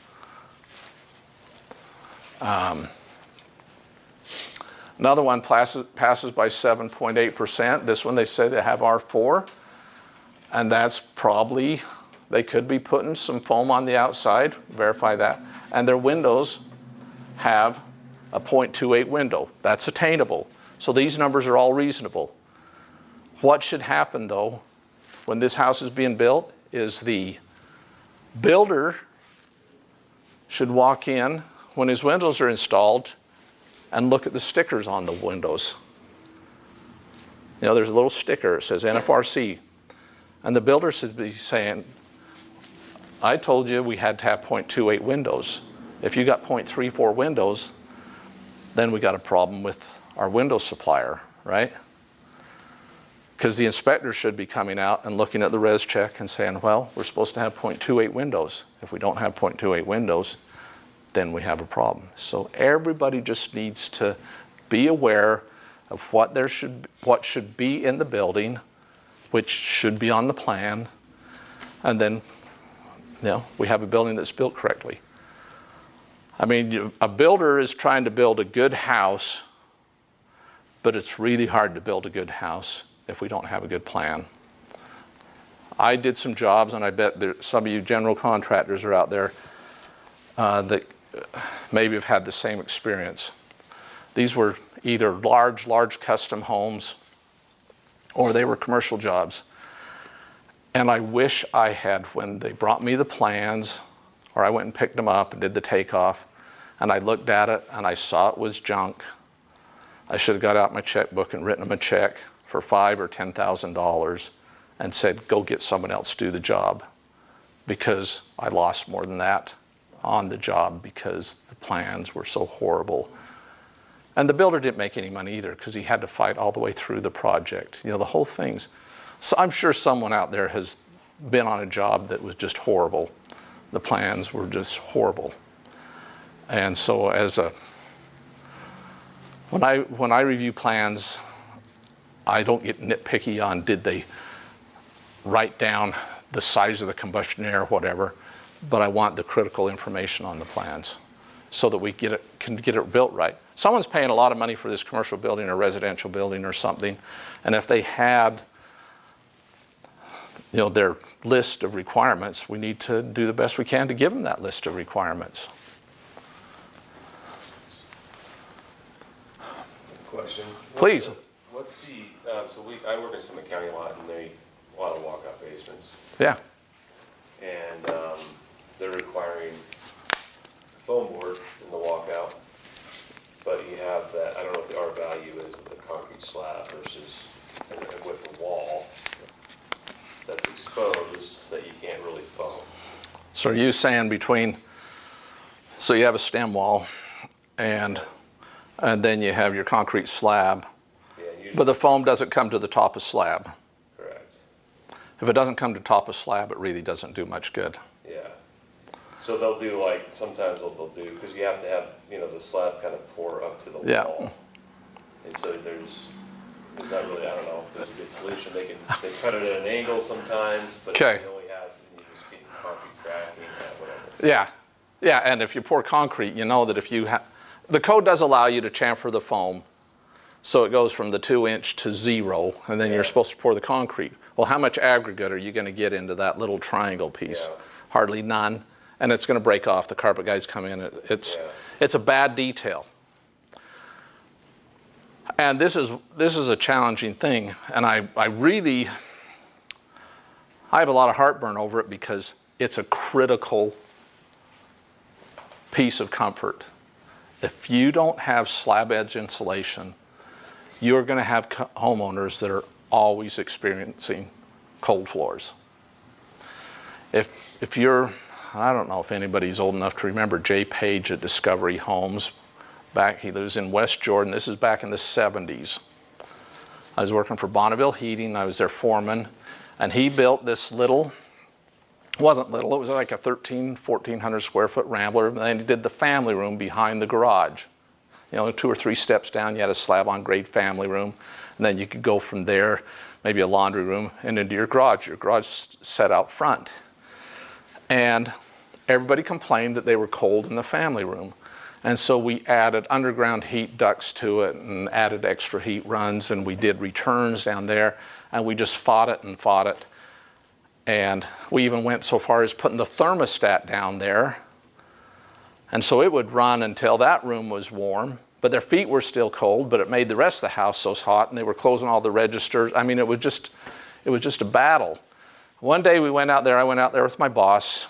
Another one passes by 7.8%. This one they say they have R4, and that's probably, they could be putting some foam on the outside, verify that, and their windows have a 0.28 window. That's attainable. So these numbers are all reasonable. What should happen though, when this house is being built, is the builder should walk in when his windows are installed and look at the stickers on the windows. You know, there's a little sticker, it says NFRC. And the builder should be saying, I told you we had to have 0.28 windows. If you got 0.34 windows, then we got a problem with our window supplier, right? Because the inspector should be coming out and looking at the res check and saying, well, we're supposed to have 0.28 windows. If we don't have 0.28 windows, then we have a problem. So everybody just needs to be aware of what should be in the building, which should be on the plan, and then we have a building that's built correctly. I mean, a builder is trying to build a good house, but it's really hard to build a good house if we don't have a good plan. I did some jobs, and I bet some of you general contractors are out there that maybe have had the same experience. These were either large custom homes, or they were commercial jobs. And I wish I had, when they brought me the plans, or I went and picked them up and did the takeoff, and I looked at it and I saw it was junk, I should have got out my checkbook and written them a check for $5,000 or $10,000 and said, go get someone else to do the job, because I lost more than that on the job because the plans were so horrible. And the builder didn't make any money either, because he had to fight all the way through the project. The whole thing's, so I'm sure someone out there has been on a job that was just horrible. The plans were just horrible. And so when I review plans, I don't get nitpicky on did they write down the size of the combustion air or whatever, but I want the critical information on the plans so that we can get it built right. Someone's paying a lot of money for this commercial building or residential building or something, and if they had their list of requirements, we need to do the best we can to give them that list of requirements. Question. Please. I work in some county lot, and they a lot of walkout basements, Yeah. and they're requiring foam board in the walkout, but you have that, I don't know what the R value is of the concrete slab versus with the wall that's exposed that you can't really foam. So are you saying so you have a stem wall and then you have your concrete slab, but the foam doesn't come to the top of slab? Correct. If it doesn't come to top of slab, it really doesn't do much good. Yeah. So they'll do sometimes what they'll do, because you have to have, the slab kind of pour up to the wall. And so there's not really, I don't know if there's a good solution. They cut it at an angle sometimes, but Okay. you only have, you just get concrete cracking, whatever. Yeah. Yeah, and if you pour concrete, you know that if you have, the code does allow you to chamfer the foam, so it goes from the 2-inch to 0, and then you're supposed to pour the concrete. Well, how much aggregate are you going to get into that little triangle piece? Yeah. Hardly none, and it's going to break off. The carpet guys come in. It's a bad detail. And this is a challenging thing, and I have a lot of heartburn over it because it's a critical piece of comfort. If you don't have slab edge insulation, you're going to have homeowners that are always experiencing cold floors. If you're, I don't know if anybody's old enough to remember Jay Page at Discovery Homes. He lives in West Jordan. This is back in the 70s. I was working for Bonneville Heating. I was their foreman. And he built this little, wasn't little, it was like a 1,400 square foot rambler. And then he did the family room behind the garage. 2 or 3 steps down, you had a slab on grade family room. And then you could go from there, maybe a laundry room, and into your garage. Your garage set out front. And everybody complained that they were cold in the family room. And so we added underground heat ducts to it and added extra heat runs, and we did returns down there, and we just fought it and fought it. And we even went so far as putting the thermostat down there. And so it would run until that room was warm, but their feet were still cold, but it made the rest of the house so hot, and they were closing all the registers. I mean, it was just a battle. One day I went out there with my boss,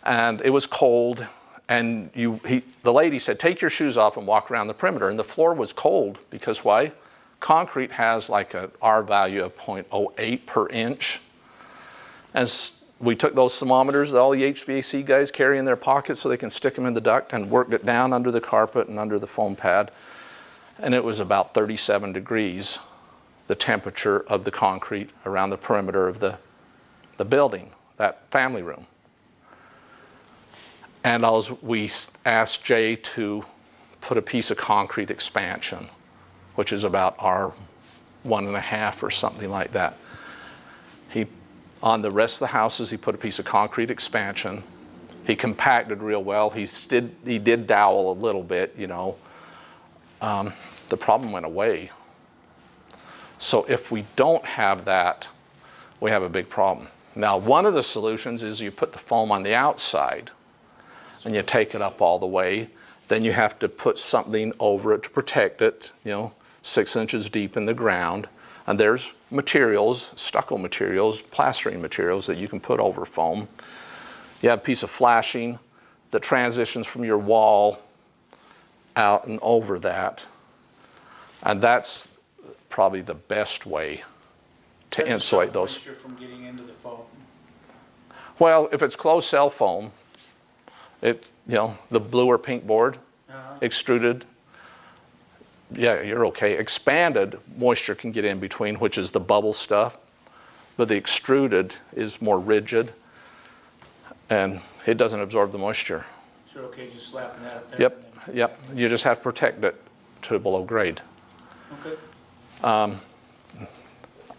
and it was cold. And the lady said, take your shoes off and walk around the perimeter. And the floor was cold because why? Concrete has like an R value of 0.08 per inch. And we took those thermometers that all the HVAC guys carry in their pockets so they can stick them in the duct, and worked it down under the carpet and under the foam pad. And it was about 37 degrees, the temperature of the concrete around the perimeter of the building, that family room. And we asked Jay to put a piece of concrete expansion, which is about R1.5 or something like that. On the rest of the houses, he put a piece of concrete expansion. He compacted real well. He did dowel a little bit, you know. The problem went away. So if we don't have that, we have a big problem. Now, one of the solutions is you put the foam on the outside and you take it up all the way. Then you have to put something over it to protect it, you know, 6 inches deep in the ground. And there's materials, stucco materials, plastering materials that you can put over foam. You have a piece of flashing that transitions from your wall out and over that. And that's probably the best way to insulate those. Moisture from getting into the foam. Well, if it's closed cell foam, you know, the blue or pink board, extruded, yeah, you're okay. Expanded, moisture can get in between, which is the bubble stuff. But the extruded is more rigid, and it doesn't absorb the moisture. So okay, just slapping that up there. Yep, yep. You just have to protect it to below grade. Okay.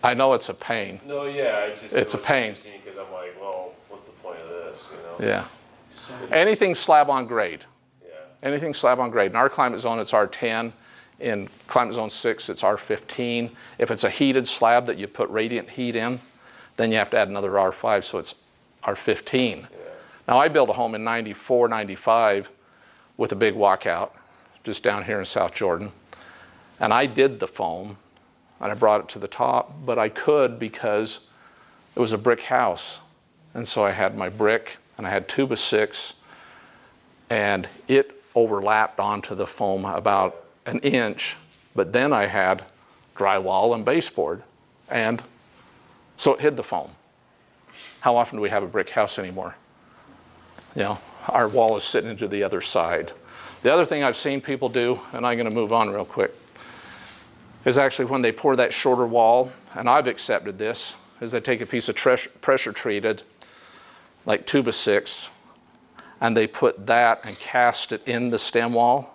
I know it's a pain. No, yeah, It's a pain. Because I'm like, well, what's the point of this, you know? Yeah. Anything slab on grade. Yeah. Anything slab on grade. In our climate zone, it's R10. In climate zone 6, it's R15. If it's a heated slab that you put radiant heat in, then you have to add another R5, so it's R15. Yeah. Now, I built a home in 94, 95 with a big walkout just down here in South Jordan. And I did the foam, and I brought it to the top, but I could because it was a brick house. And so I had my brick, and I had 2x6, and it overlapped onto the foam about an inch, but then I had drywall and baseboard, and so it hid the foam. How often do we have a brick house anymore? You know, our wall is sitting into the other side. The other thing I've seen people do, and I'm going to move on real quick, is actually when they pour that shorter wall, and I've accepted this, is they take a piece of pressure treated, like 2x6, and they put that and cast it in the stem wall.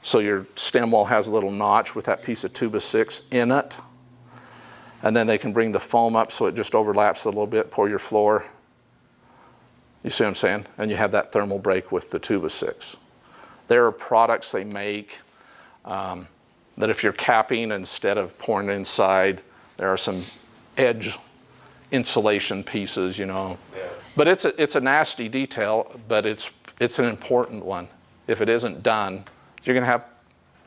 So your stem wall has a little notch with that piece of 2x6 in it. And then they can bring the foam up so it just overlaps a little bit, pour your floor. You see what I'm saying? And you have that thermal break with the 2x6. There are products they make that if you're capping instead of pouring inside, there are some edge insulation pieces, you know. Yeah. But it's a nasty detail, but it's an important one. If it isn't done, you're going to have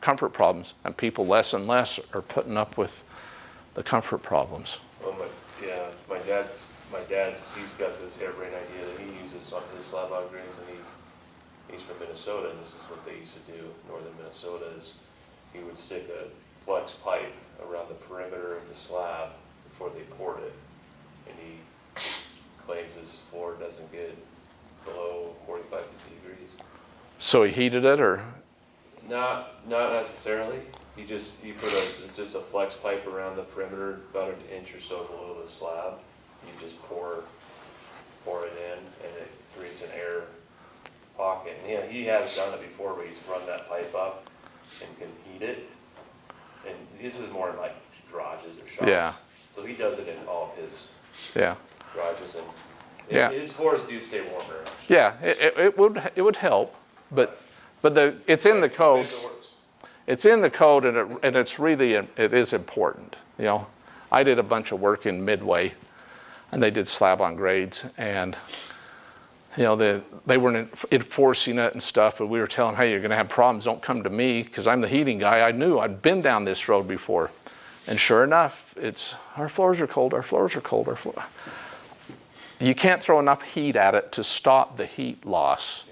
comfort problems, and people less and less are putting up with the comfort problems. Well, my dad's, he's got this airbrain idea that he uses on his slab on grades, and he's from Minnesota, and this is what they used to do in northern Minnesota, is he would stick a flex pipe around the perimeter of the slab before they poured it, and he claims his floor doesn't get below 45 degrees. So he heated it, or? Not necessarily. You put just a flex pipe around the perimeter, about an inch or so below the slab. You just pour it in, and it creates an air pocket. And yeah, he has done it before, where he's run that pipe up and can heat it. And this is more like garages or shops. Yeah. So he does it in all of his garages, and his floors do stay warmer. Actually. Yeah, it would help, but it's in the code. It's in the code, and it is important. You know, I did a bunch of work in Midway, and they did slab on grades, and you know they weren't enforcing it and stuff, but we were telling them, hey, you're going to have problems. Don't come to me, because I'm the heating guy. I knew I'd been down this road before, and sure enough, it's our floors are cold. Our floors are cold. You can't throw enough heat at it to stop the heat loss.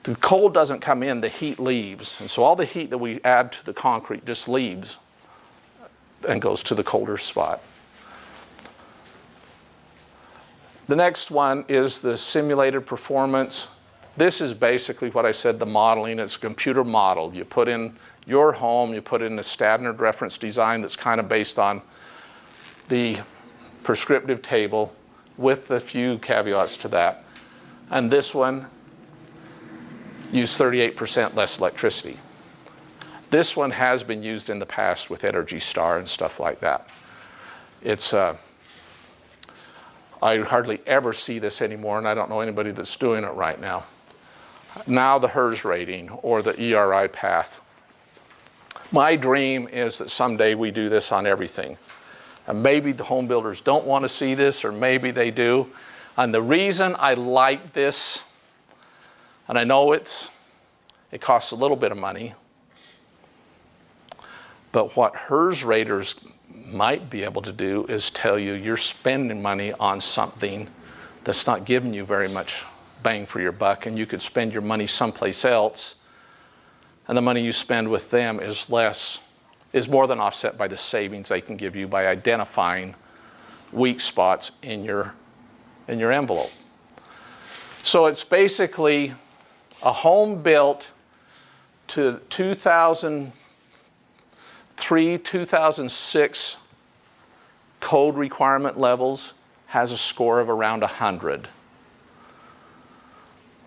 The cold doesn't come in, the heat leaves. And so all the heat that we add to the concrete just leaves and goes to the colder spot. The next one is the simulated performance. This is basically what I said, the modeling. It's a computer model. You put in your home, you put in a standard reference design that's kind of based on the prescriptive table with a few caveats to that. And this one used 38% less electricity. This one has been used in the past with Energy Star and stuff like that. It's, I hardly ever see this anymore, and I don't know anybody that's doing it right now. Now the HERS rating or the ERI path. My dream is that someday we do this on everything. And maybe the home builders don't want to see this, or maybe they do. And the reason I like this, and I know it costs a little bit of money, but what HERS raters might be able to do is tell you you're spending money on something that's not giving you very much bang for your buck, and you could spend your money someplace else, and the money you spend with them is more than offset by the savings they can give you by identifying weak spots in your envelope. So it's basically a home built to 2003, 2006 code requirement levels has a score of around 100.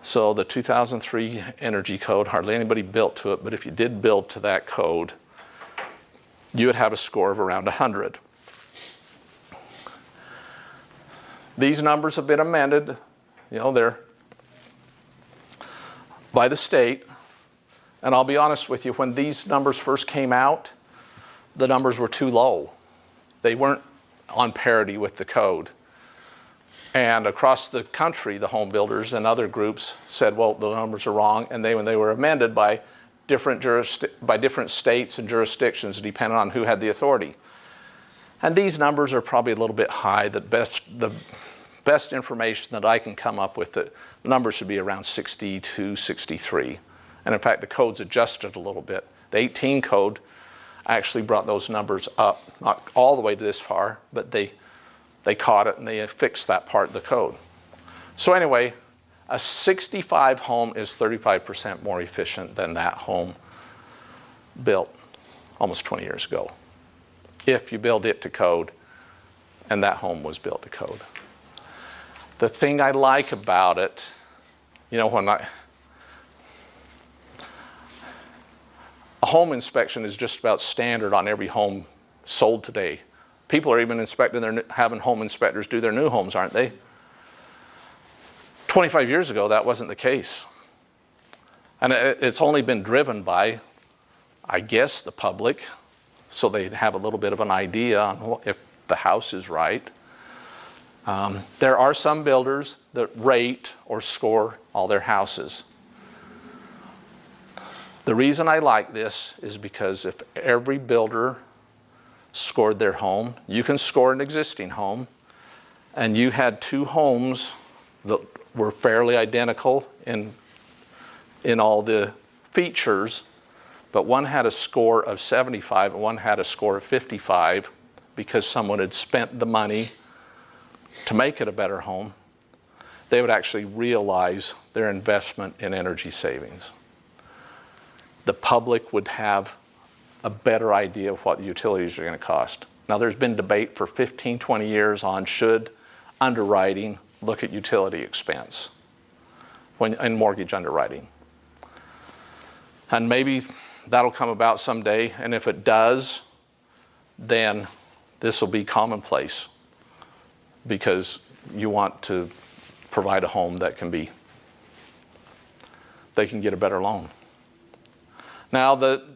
So the 2003 energy code, hardly anybody built to it, but if you did build to that code, you would have a score of around 100. These numbers have been amended, they're by the state. And I'll be honest with you, when these numbers first came out, the numbers were too low. They weren't on parity with the code. And across the country, the home builders and other groups said, well, the numbers are wrong. And when they were amended by different states and jurisdictions, depending on who had the authority. And these numbers are probably a little bit high. The best information that I can come up with, the numbers should be around 62, 63. And in fact, the code's adjusted a little bit. The 18 code actually brought those numbers up, not all the way to this far, but they caught it and they fixed that part of the code. So anyway, a 65 home is 35% more efficient than that home built almost 20 years ago, if you build it to code and that home was built to code. The thing I like about it, a home inspection is just about standard on every home sold today. People are even having home inspectors do their new homes, aren't they? 25 years ago, that wasn't the case. And it's only been driven by, I guess, the public, so they'd have a little bit of an idea on if the house is right. There are some builders that rate or score all their houses. The reason I like this is because if every builder scored their home, you can score an existing home, and you had two homes that were fairly identical in all the features, but one had a score of 75 and one had a score of 55 because someone had spent the money to make it a better home, they would actually realize their investment in energy savings. The public would have a better idea of what the utilities are going to cost. Now, there's been debate for 15, 20 years on should underwriting look at utility expense in mortgage underwriting. And maybe that'll come about someday, and if it does, then this will be commonplace because you want to provide a home that they can get a better loan. Now,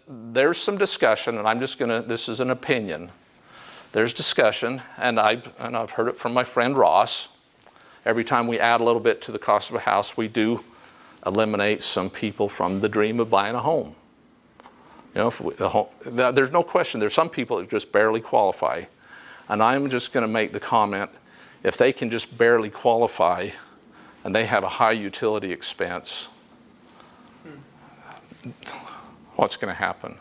there's some discussion, and this is an opinion. There's discussion, and I've heard it from my friend Ross. Every time we add a little bit to the cost of a house, we do eliminate some people from the dream of buying a home. There's no question, there's some people that just barely qualify. And I'm just going to make the comment, if they can just barely qualify and they have a high utility expense, what's going to happen?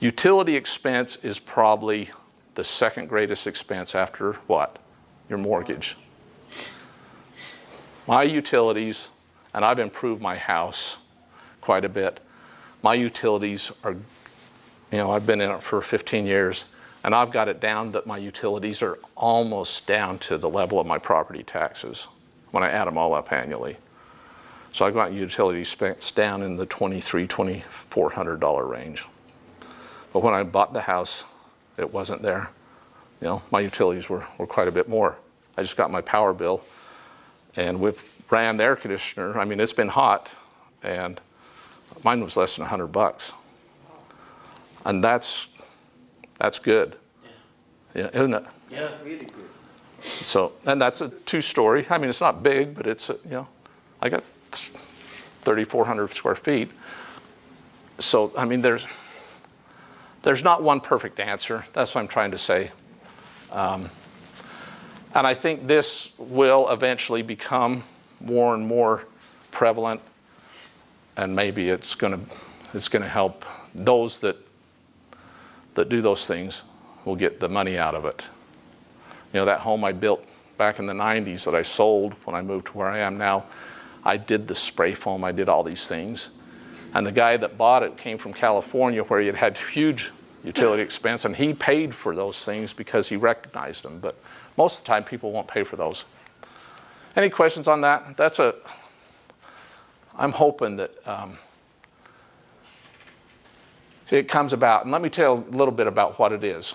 Utility expense is probably the second greatest expense after what? your mortgage. My utilities, and I've improved my house quite a bit. My utilities are, you know, I've been in it for 15 years, and I've got it down that my utilities are almost down to the level of my property taxes when I add them all up annually. So I've got utility expense down in the $2,300, $2,400 range. But when I bought the house, it wasn't there. You know, my utilities were quite a bit more. I just got my power bill, and we've ran the air conditioner. I mean, it's been hot, and mine was less than $100. And that's good. Yeah, isn't it? Yeah, really good. So, and that's a 2-story. I mean, it's not big, but it's, you know, I got 3,400 square feet. So, I mean, there's not one perfect answer. That's what I'm trying to say. And I think this will eventually become more and more prevalent, and maybe it's going to help those that do those things will get the money out of it. You know, that home I built back in the 90s that I sold when I moved to where I am now, I did the spray foam, I did all these things. And the guy that bought it came from California, where he had huge utility expense, and he paid for those things because he recognized them. But most of the time, people won't pay for those. Any questions on that? I'm hoping that it comes about. And let me tell you a little bit about what it is.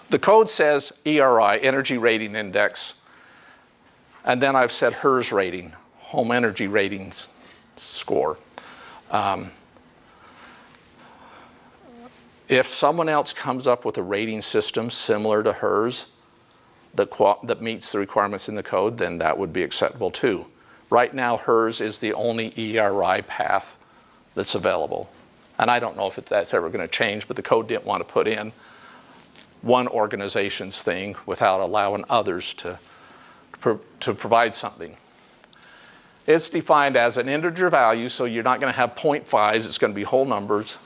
The code says ERI, Energy Rating Index, and then I've said HERS rating, Home Energy Rating Score. If someone else comes up with a rating system similar to HERS that meets the requirements in the code, then that would be acceptable too. Right now, HERS is the only ERI path that's available. And I don't know if that's ever going to change, but the code didn't want to put in one organization's thing without allowing others to provide something. It's defined as an integer value, so you're not going to have 0.5s, it's going to be whole numbers.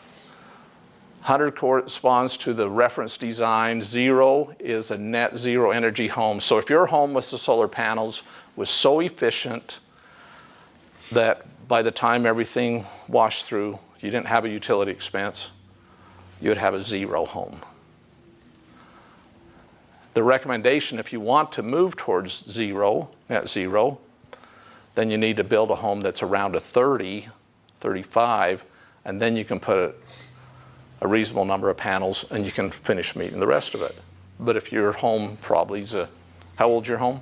100 corresponds to the reference design. 0 is a net zero energy home. So if your home with the solar panels was so efficient that by the time everything washed through, you didn't have a utility expense, you would have a 0 home. The recommendation, if you want to move towards net zero, then you need to build a home that's around a 30, 35, and then you can put a reasonable number of panels and you can finish meeting the rest of it. But if your home probably is how old's your home?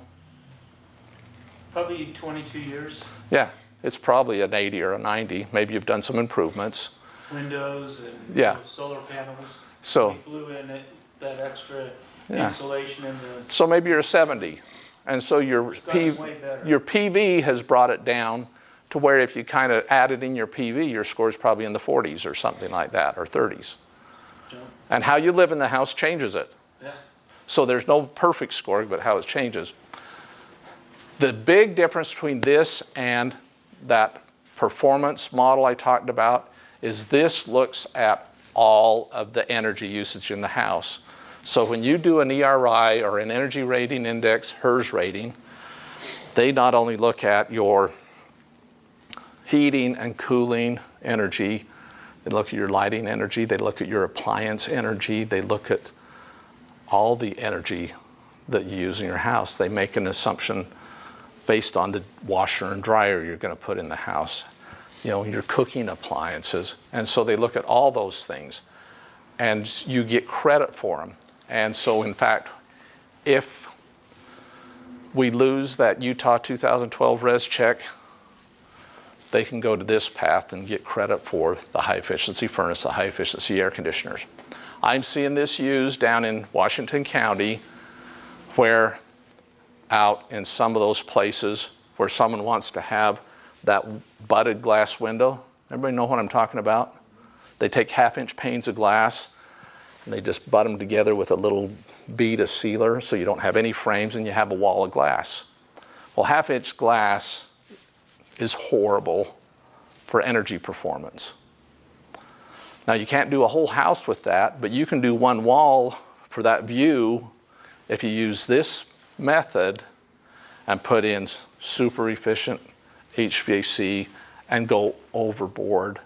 Probably 22 years. Yeah, it's probably an 80 or a 90. Maybe you've done some improvements. Windows and solar panels. So we blew in that extra yeah. insulation in the. So maybe you're a 70. And so your PV has brought it down to where if you kind of added in your PV, your score is probably in the 40s or something like that, or 30s. Yeah. And how you live in the house changes it. Yeah. So there's no perfect score, but how it changes. The big difference between this and that performance model I talked about is this looks at all of the energy usage in the house. So when you do an ERI or an Energy Rating Index, HERS rating, they not only look at your heating and cooling energy, they look at your lighting energy, they look at your appliance energy, they look at all the energy that you use in your house. They make an assumption based on the washer and dryer you're going to put in the house, you know, your cooking appliances. And so they look at all those things, and you get credit for them. And so, in fact, if we lose that Utah 2012 res check, they can go to this path and get credit for the high efficiency furnace, the high efficiency air conditioners. I'm seeing this used down in Washington County, where out in some of those places where someone wants to have that butted glass window. Everybody know what I'm talking about? They take 1/2-inch panes of glass and they just butt them together with a little bead of sealer so you don't have any frames and you have a wall of glass. Well, 1/2-inch glass is horrible for energy performance. Now, you can't do a whole house with that, but you can do one wall for that view if you use this method and put in super efficient HVAC and go overboard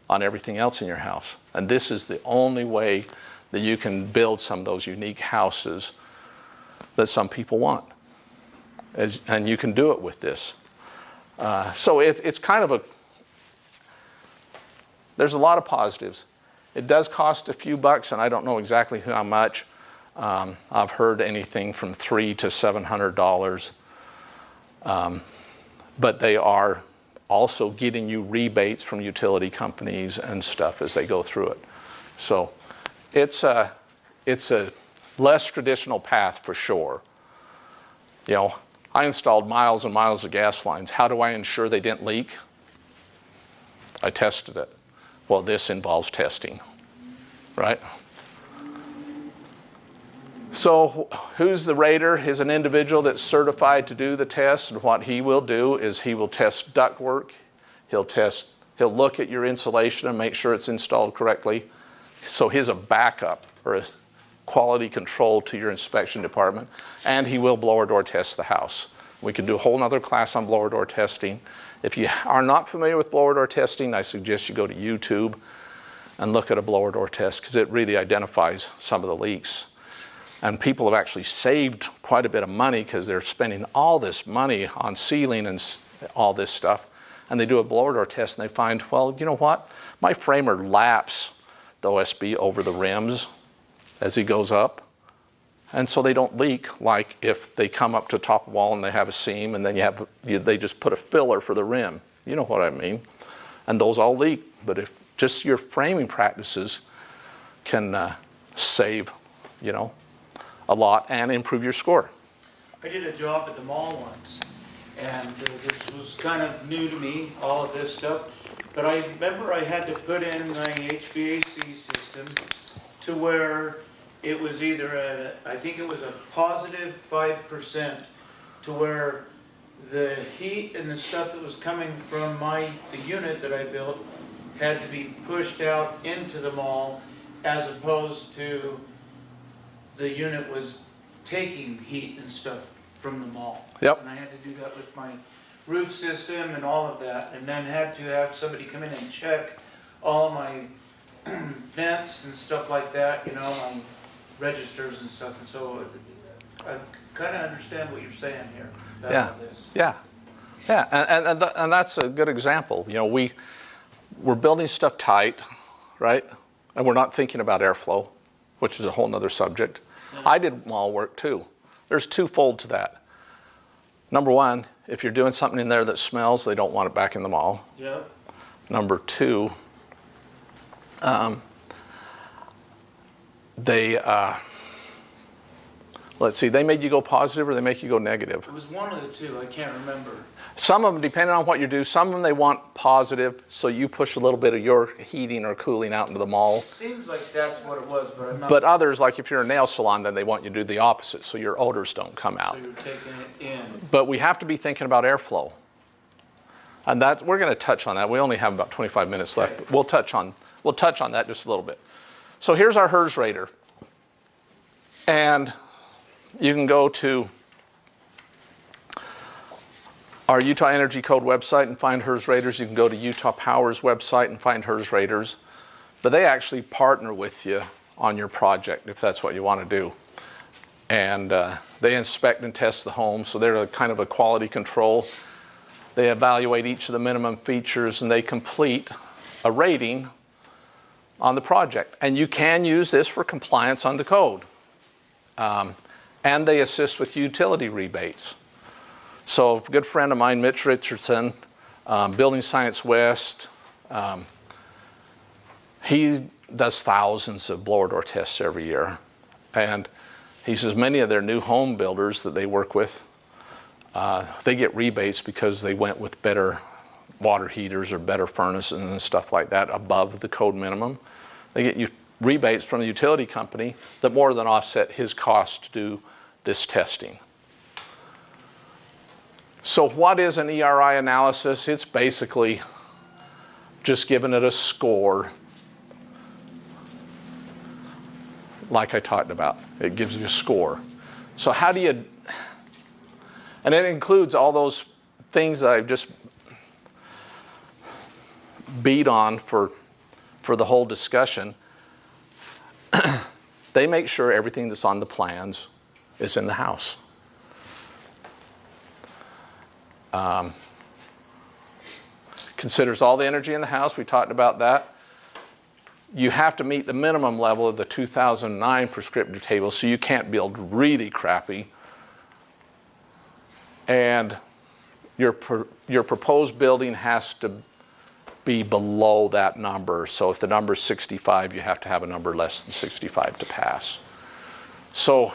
on everything else in your house. And this is the only way that you can build some of those unique houses that some people want. And you can do it with this. So it's kind of there's a lot of positives. It does cost a few bucks, and I don't know exactly how much. I've heard anything from $300 to $700. But they are also getting you rebates from utility companies and stuff as they go through it. So it's a less traditional path for sure. You know, I installed miles and miles of gas lines. How do I ensure they didn't leak? I tested it. Well, this involves testing, right? So who's the rater? Is an individual that's certified to do the test, and what he will do is he will test ductwork. He'll look at your insulation and make sure it's installed correctly. So he's a backup or a quality control to your inspection department, and he will blower door test the house. We can do a whole nother class on blower door testing. If you are not familiar with blower door testing, I suggest you go to YouTube and look at a blower door test, because it really identifies some of the leaks. And people have actually saved quite a bit of money because they're spending all this money on sealing and all this stuff. And they do a blower door test and they find, well, you know what? My framer laps the OSB over the rims as he goes up. And so they don't leak like if they come up to the top of the wall and they have a seam and then they just put a filler for the rim. You know what I mean? And those all leak. But if just your framing practices can save, you know, a lot and improve your score. I did a job at the mall once, and this was kind of new to me, all of this stuff. But I remember I had to put in my HVAC system to where it was either I think it was a positive 5%, to where the heat and the stuff that was coming from the unit that I built had to be pushed out into the mall, as opposed to the unit was taking heat and stuff from the mall. Yep. And I had to do that with my roof system and all of that, and then had to have somebody come in and check all of my vents and stuff like that, you know, my registers and stuff. And so I kind of understand what you're saying here about this. Yeah, and that's a good example. You know, we're building stuff tight, right? And we're not thinking about airflow, which is a whole nother subject. I did mall work too. There's twofold to that. Number one, if you're doing something in there that smells, they don't want it back in the mall. Yep. Number two, let's see, they made you go positive or they make you go negative. It was one of the two, I can't remember. Some of them, depending on what you do, some of them they want positive, so you push a little bit of your heating or cooling out into the mall. It seems like that's what it was, but I'm not. But others, like if you're a nail salon, then they want you to do the opposite, so your odors don't come out. So you're taking it in. But we have to be thinking about airflow. And we're going to touch on that. We only have about 25 minutes left. But we'll touch on that just a little bit. So here's our HERS rater. And you can go to our Utah Energy Code website and find HERS raters. You can go to Utah Power's website and find HERS raters. But they actually partner with you on your project if that's what you want to do. And they inspect and test the home, so they're kind of a quality control. They evaluate each of the minimum features and they complete a rating on the project. And you can use this for compliance on the code. And they assist with utility rebates. So a good friend of mine, Mitch Richardson, Building Science West, he does thousands of blower door tests every year. And he says many of their new home builders that they work with, they get rebates because they went with better water heaters or better furnaces and stuff like that above the code minimum. They get rebates from the utility company that more than offset his cost to do this testing. So what is an ERI analysis? It's basically just giving it a score like I talked about. It gives you a score. So how do you And it includes all those things that I've just beat on for the whole discussion. They make sure everything that's on the plans is in the house. Considers all the energy in the house. We talked about that. You have to meet the minimum level of the 2009 prescriptive table, so you can't build really crappy. And your proposed building has to be below that number. So if the number is 65, you have to have a number less than 65 to pass. So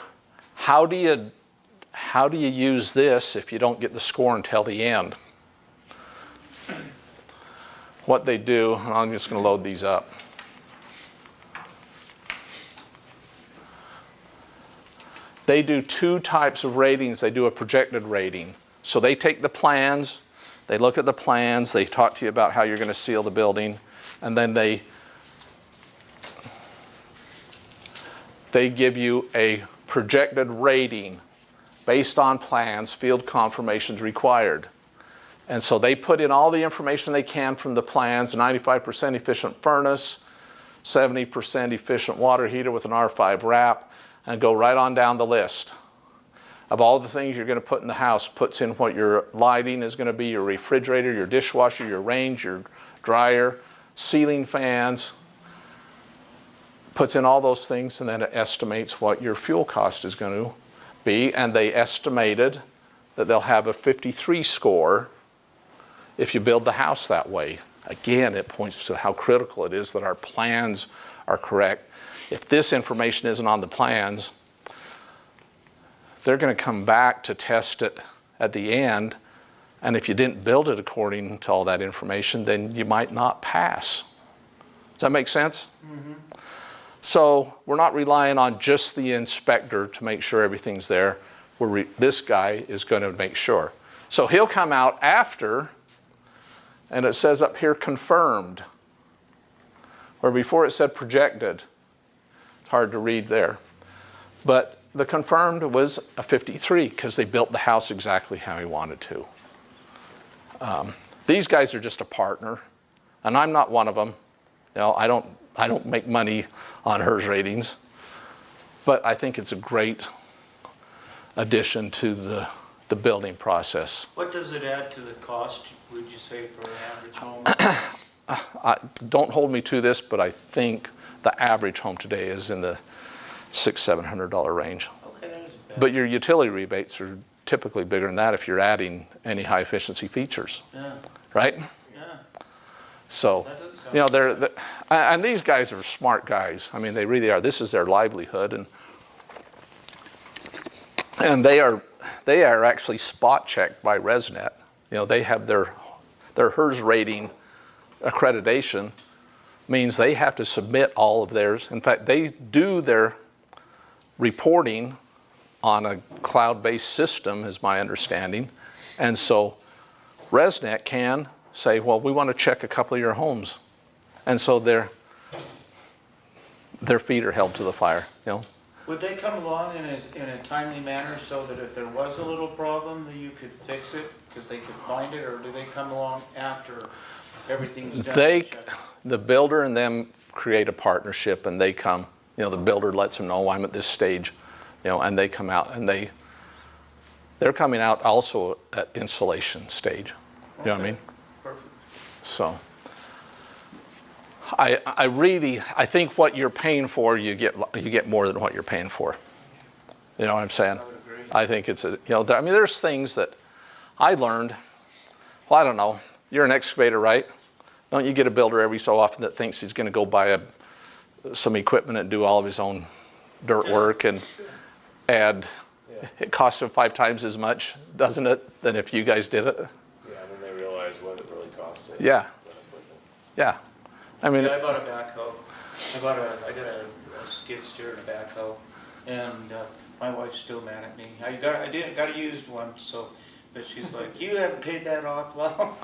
how do you use this if you don't get the score until the end? What they do, and I'm just going to load these up. They do two types of ratings. They do a projected rating. So they take the plans, they look at the plans, they talk to you about how you're going to seal the building, and then they give you a projected rating based on plans, field confirmations required. And so they put in all the information they can from the plans, 95% efficient furnace, 70% efficient water heater with an R5 wrap, and go right on down the list of all the things you're going to put in the house. Puts in what your lighting is going to be, your refrigerator, your dishwasher, your range, your dryer, ceiling fans. Puts in all those things, and then it estimates what your fuel cost is going to be. And they estimated that they'll have a 53 score if you build the house that way. Again, it points to how critical it is that our plans are correct. If this information isn't on the plans, they're going to come back to test it at the end, and if you didn't build it according to all that information, then you might not pass. Does that make sense? Mm-hmm. So we're not relying on just the inspector to make sure everything's there. This guy is going to make sure. So he'll come out after, and it says up here confirmed, where before it said projected. It's hard to read there. But the confirmed was a 53 because they built the house exactly how he wanted to. These guys are just a partner, and I'm not one of them. You know, I don't make money on HERS ratings, but I think it's a great addition to the building process. What does it add to the cost, would you say, for an average home? Don't hold me to this, but I think the average home today is in the $600–700 range. Okay, that isn't bad. But your utility rebates are typically bigger than that if you're adding any high efficiency features. Yeah. Right? Yeah. So, That doesn't sound you know, and these guys are smart guys. I mean, they really are. This is their livelihood, and they are actually spot checked by ResNet. You know, they have their HERS rating accreditation, means they have to submit all of theirs. In fact, they do their reporting on a cloud-based system, is my understanding. And so ResNet can say, well, we want to check a couple of your homes. And so their feet are held to the fire, you know. Would they come along in a timely manner so that if there was a little problem, that you could fix it because they could find it, or do they come along after everything's done? The builder and them create a partnership, and they come. You know, the builder lets them know I'm at this stage, you know, and they come out, and they're coming out also at installation stage. You know what I mean? Perfect. So I think what you're paying for, you get more than what you're paying for. You know what I'm saying? I would agree. I think it's I mean, there's things that I learned. Well, I don't know. You're an excavator, right? Don't you get a builder every so often that thinks he's going to go buy some equipment and do all of his own dirt work, and it costs him 5 times as much, doesn't it, than if you guys did it? Yeah, and then they realize what it really costs to. Yeah. Yeah. I mean, Yeah, I bought a backhoe. I got a skid steer and a backhoe, and my wife's still mad at me. I got a used one, so, but she's like, you haven't paid that off long.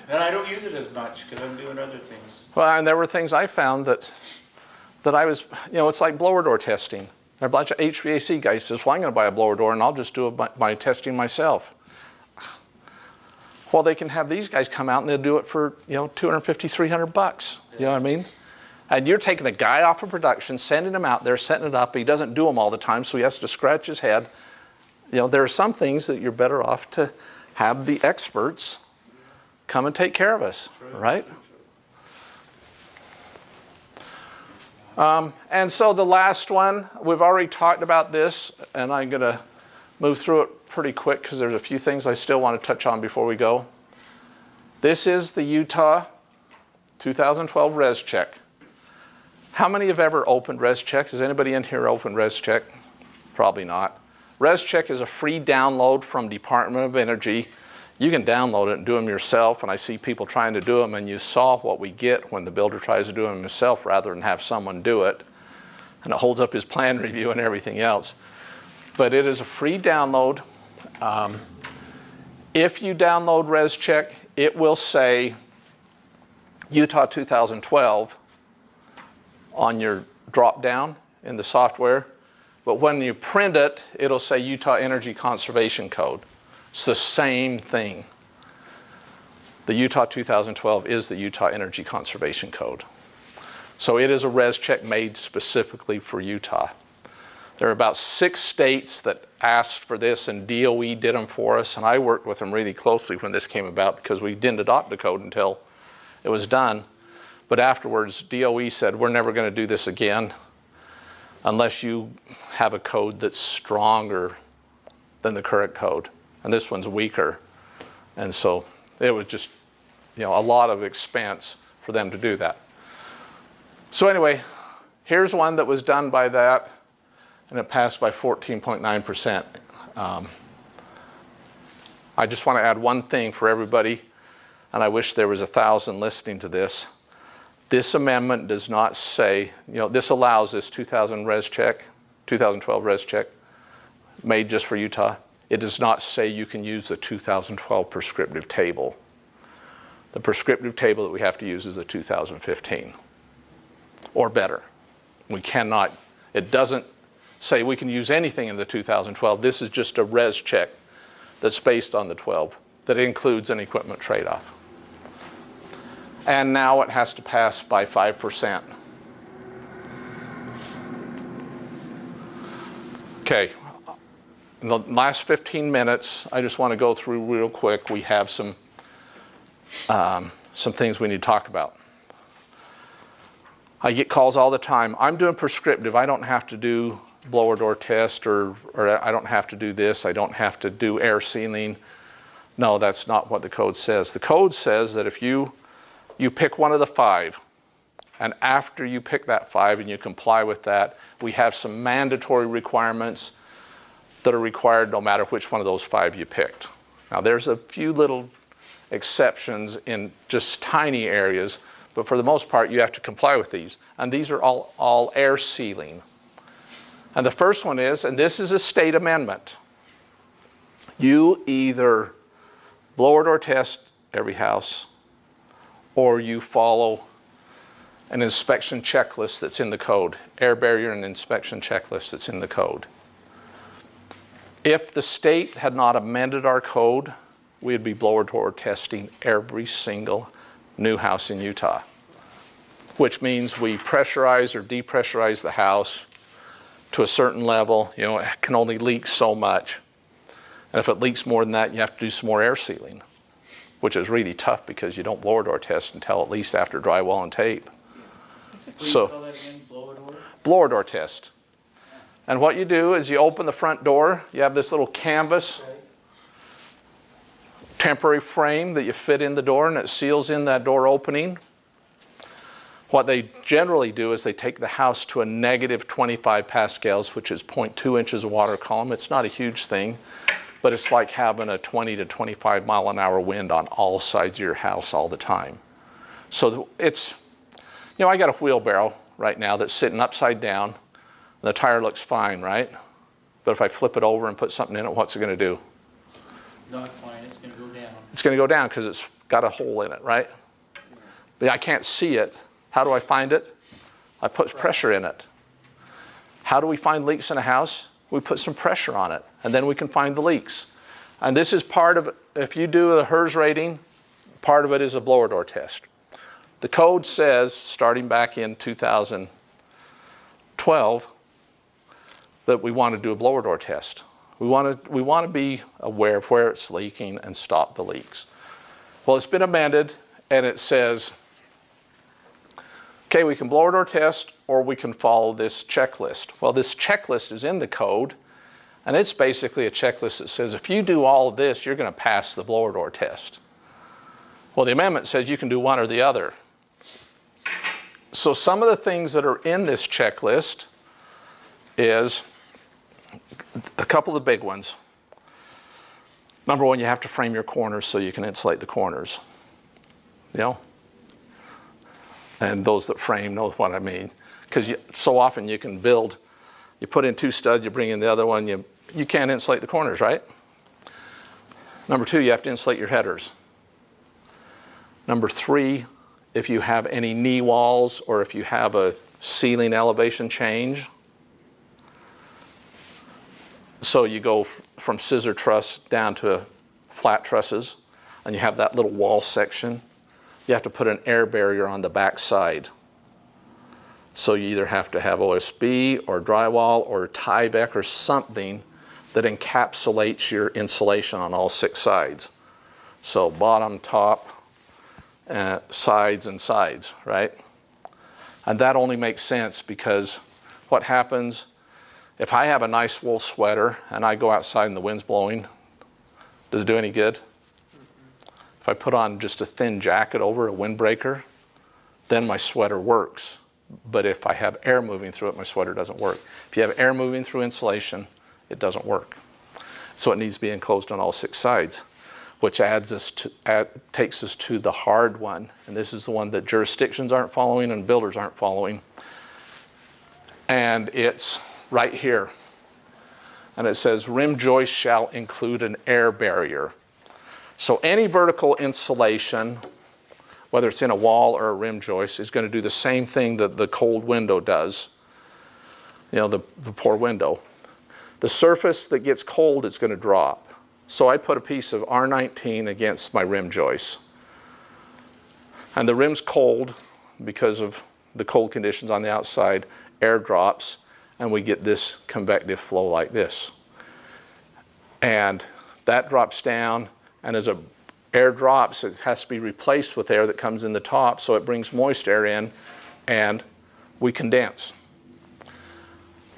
And I don't use it as much because I'm doing other things. well, and there were things I found that I was, you know, it's like blower door testing. There are a bunch of HVAC guys says, well, I'm going to buy a blower door and I'll just do it by testing myself. Well, they can have these guys come out and they'll do it for, you know, $250, $300. You know what I mean? And you're taking a guy off of production, sending him out there, setting it up. He doesn't do them all the time, so he has to scratch his head. You know, there are some things that you're better off to have the experts come and take care of us, right? And so the last one, we've already talked about this, and I'm going to move through it pretty quick because there's a few things I still want to touch on before we go. This is the Utah 2012 Res Check. How many have ever opened Res Check? Has anybody in here opened Res Check? Probably not. Res Check is a free download from Department of Energy. You can download it and do them yourself, and I see people trying to do them, and you saw what we get when the builder tries to do them himself rather than have someone do it. And it holds up his plan review and everything else. But it is a free download. If you download Res Check, it will say Utah 2012 on your drop down in the software. But when you print it, it'll say Utah Energy Conservation Code. It's the same thing. The Utah 2012 is the Utah Energy Conservation Code. So it is a Res Check made specifically for Utah. There are about 6 states that asked for this, and DOE did them for us, and I worked with them really closely when this came about because we didn't adopt the code until it was done. But afterwards, DOE said, we're never going to do this again unless you have a code that's stronger than the current code. And this one's weaker. And so it was just, you know, a lot of expense for them to do that. So anyway, here's one that was done by that, and it passed by 14.9%. I just want to add one thing for everybody, and I wish there was 1,000 listening to this. This amendment does not say, you know, this allows this 2012 Res Check, made just for Utah. It does not say you can use the 2012 prescriptive table. The prescriptive table that we have to use is the 2015, or better. We cannot, it doesn't say we can use anything in the 2012. This is just a Res Check that's based on the 12, that includes an equipment trade-off. And now it has to pass by 5%. Okay, in the last 15 minutes, I just want to go through real quick. We have some things we need to talk about. I get calls all the time. I'm doing prescriptive. I don't have to do blower door test, or I don't have to do this. I don't have to do air sealing. No, that's not what the code says. The code says that if you pick one of the 5, and after you pick that 5 and you comply with that, we have some mandatory requirements that are required no matter which one of those 5 you picked. Now there's a few little exceptions in just tiny areas, but for the most part you have to comply with these. And these are all air sealing. And the first one is, and this is a state amendment, you either blower door test every house, or you follow an inspection checklist that's in the code, air barrier and inspection checklist that's in the code. If the state had not amended our code, we'd be blower door testing every single new house in Utah, which means we pressurize or depressurize the house to a certain level. You know, it can only leak so much. And if it leaks more than that, you have to do some more air sealing, which is really tough because you don't blower door test until at least after drywall and tape. So, call that again, blower door? Blower door test. And what you do is you open the front door, you have this little canvas temporary frame that you fit in the door, and it seals in that door opening. What they generally do is they take the house to a negative 25 pascals, which is 0.2 inches of water column. It's not a huge thing, but it's like having a 20 to 25 mile an hour wind on all sides of your house all the time. So it's, you know, I got a wheelbarrow right now that's sitting upside down. The tire looks fine, right? But if I flip it over and put something in it, what's it going to do? Not fine, it's going to go down. It's going to go down because it's got a hole in it, right? But I can't see it. How do I find it? I put pressure in it. How do we find leaks in a house? We put some pressure on it, and then we can find the leaks. And this is part of, if you do a HERS rating, part of it is a blower door test. The code says, starting back in 2012, that we want to do a blower door test. We want to be aware of where it's leaking and stop the leaks. Well, it's been amended, and it says, okay, we can blower door test, or we can follow this checklist. Well, this checklist is in the code, and it's basically a checklist that says, if you do all of this, you're going to pass the blower door test. Well, the amendment says you can do one or the other. So some of the things that are in this checklist is a couple of the big ones. Number one, you have to frame your corners so you can insulate the corners. You know? And those that frame know what I mean. Because so often you can build, you put in 2 studs, you bring in the other one, you can't insulate the corners, right? Number 2, you have to insulate your headers. Number 3, if you have any knee walls or if you have a ceiling elevation change. So you go from scissor truss down to flat trusses, and you have that little wall section. You have to put an air barrier on the back side. So you either have to have OSB or drywall or Tyvek or something that encapsulates your insulation on all 6 sides. So bottom, top, sides, and sides, right? And that only makes sense because what happens if I have a nice wool sweater and I go outside and the wind's blowing, does it do any good? If I put on just a thin jacket over a windbreaker, then my sweater works. But if I have air moving through it, my sweater doesn't work. If you have air moving through insulation, it doesn't work. So it needs to be enclosed on all 6 sides, which takes us to the hard one. And this is the one that jurisdictions aren't following and builders aren't following. And it's right here. And it says, rim joist shall include an air barrier. So any vertical insulation, whether it's in a wall or a rim joist, is going to do the same thing that the cold window does, you know, the poor window. The surface that gets cold is going to drop. So I put a piece of R19 against my rim joist. And the rim's cold because of the cold conditions on the outside, air drops, and we get this convective flow like this. And that drops down, and as air drops, it has to be replaced with air that comes in the top, so it brings moist air in, and we condense.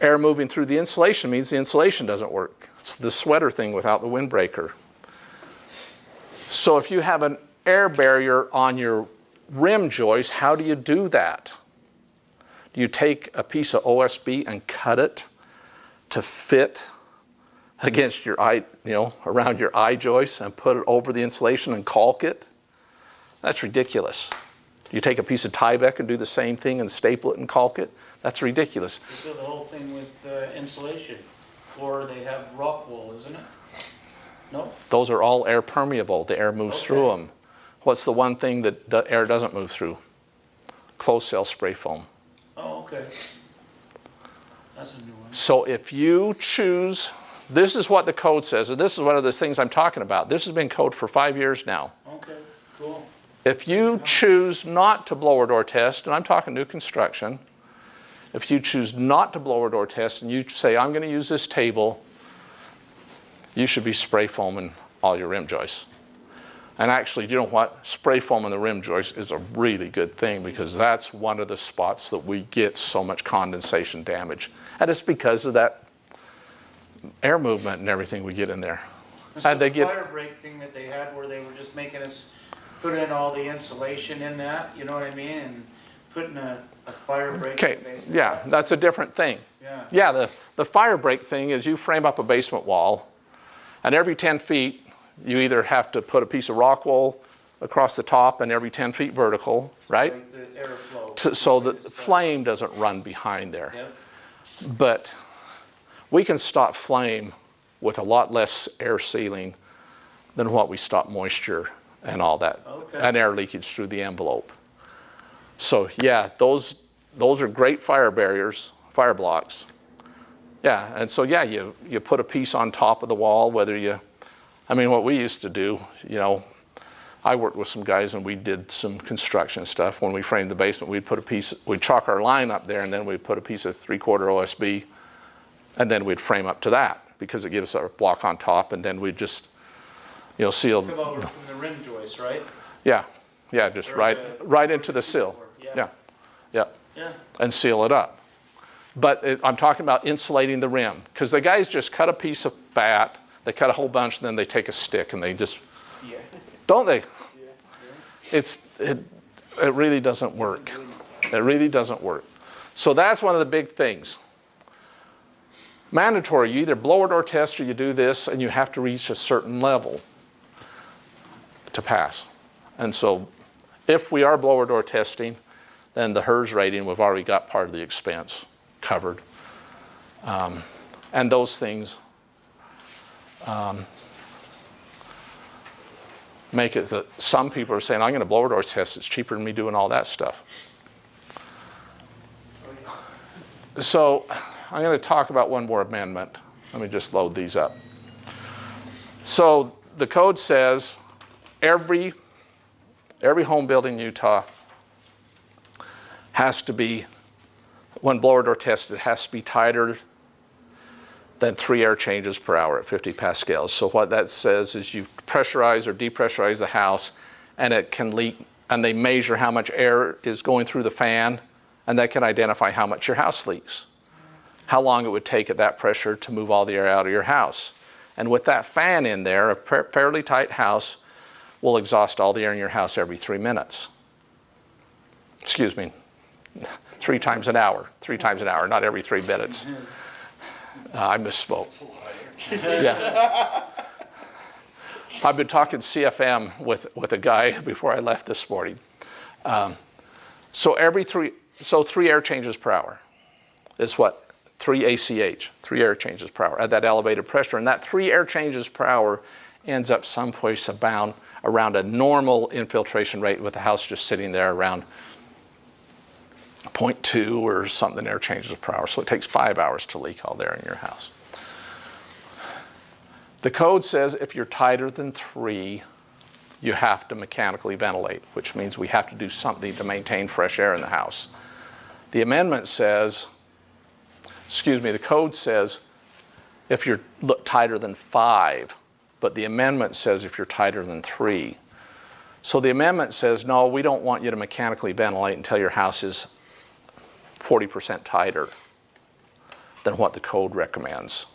Air moving through the insulation means the insulation doesn't work. It's the sweater thing without the windbreaker. So if you have an air barrier on your rim joist, how do you do that? Do you take a piece of OSB and cut it to fit against your eye, you know, around your eye joist and put it over the insulation and caulk it? That's ridiculous. Do you take a piece of Tyvek and do the same thing and staple it and caulk it? That's ridiculous. You do the whole thing with insulation, or they have rock wool, isn't it? No? Those are all air permeable. The air moves through them. What's the one thing that the air doesn't move through? Closed cell spray foam. Oh, okay. That's a new one. So if you choose, this is what the code says, and this is one of the things I'm talking about. This has been code for 5 years now. Okay, cool. If you choose not to blower door test, and I'm talking new construction, if you choose not to blower door test and you say, I'm going to use this table, you should be spray foaming all your rim joists. And actually, you know what? Spray foam in the rim joist is a really good thing because that's one of the spots that we get so much condensation damage. And it's because of that air movement and everything we get in there. So the fire break thing that they had where they were just making us put in all the insulation in that, you know what I mean? And putting a fire break in the basement. Yeah, that's a different thing. Yeah. Yeah, the fire break thing is you frame up a basement wall, and every 10 feet, you either have to put a piece of rock wool across the top and every 10 feet vertical, right? Like the airflow. So that the flame doesn't run behind there. Yep. But we can stop flame with a lot less air sealing than what we stop moisture and all that, and air leakage through the envelope. So yeah, those are great fire barriers, fire blocks, Yeah, and so yeah, you put a piece on top of the wall, whether you, I mean, what we used to do, you know, I worked with some guys and we did some construction stuff. When we framed the basement, we'd chalk our line up there, and then we'd put a piece of 3/4 OSB, and then we'd frame up to that because it gives us a block on top, and then we'd just, you know, seal. Come over from the rim joist, right? Yeah, yeah, just Or right into the sill. Yeah. Yeah, Yeah. and seal it up. But I'm talking about insulating the rim, because the guys just cut a piece of bat, they cut a whole bunch, and then they take a stick and they just, Yeah. don't they? It really doesn't work. It really doesn't work. So that's one of the big things. Mandatory, you either blower door test or you do this, and you have to reach a certain level to pass. And so if we are blower door testing, then the HERS rating, we've already got part of the expense covered. And those things make it that some people are saying, I'm going to blower door test, it's cheaper than me doing all that stuff. So I'm going to talk about one more amendment. Let me just load these up. So the code says every home built in Utah has to be, when blower door tested, has to be tighter than 3 air changes per hour at 50 pascals. So what that says is you pressurize or depressurize the house, and it can leak, and they measure how much air is going through the fan, and that can identify how much your house leaks, how long it would take at that pressure to move all the air out of your house. And with that fan in there, a fairly tight house will exhaust all the air in your house every 3 minutes. Excuse me, 3 times an hour. 3 times an hour, not every 3 minutes. I misspoke. Yeah. I've been talking CFM with a guy before I left this morning. So 3 air changes per hour is what? 3 ACH, 3 air changes per hour at that elevated pressure. And that 3 air changes per hour ends up someplace around a normal infiltration rate with the house just sitting there around 0.2 or something air changes per hour. So it takes 5 hours to leak all the air in your house. The code says if you're tighter than 3, you have to mechanically ventilate, which means we have to do something to maintain fresh air in the house. The amendment says, the code says if you're tighter than 5, but the amendment says if you're tighter than 3. So the amendment says, no, we don't want you to mechanically ventilate until your house is 40% tighter than what the code recommends.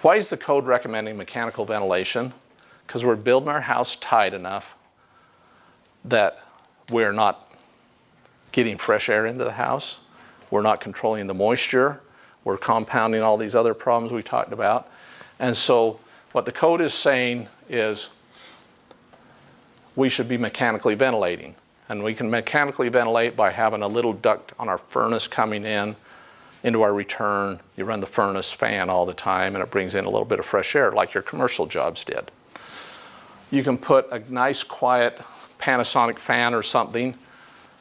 Why is the code recommending mechanical ventilation? Because we're building our house tight enough that we're not getting fresh air into the house. We're not controlling the moisture. We're compounding all these other problems we talked about. And so what the code is saying is we should be mechanically ventilating. And we can mechanically ventilate by having a little duct on our furnace coming in into our return. You run the furnace fan all the time, and it brings in a little bit of fresh air like your commercial jobs did. You can put a nice, quiet Panasonic fan or something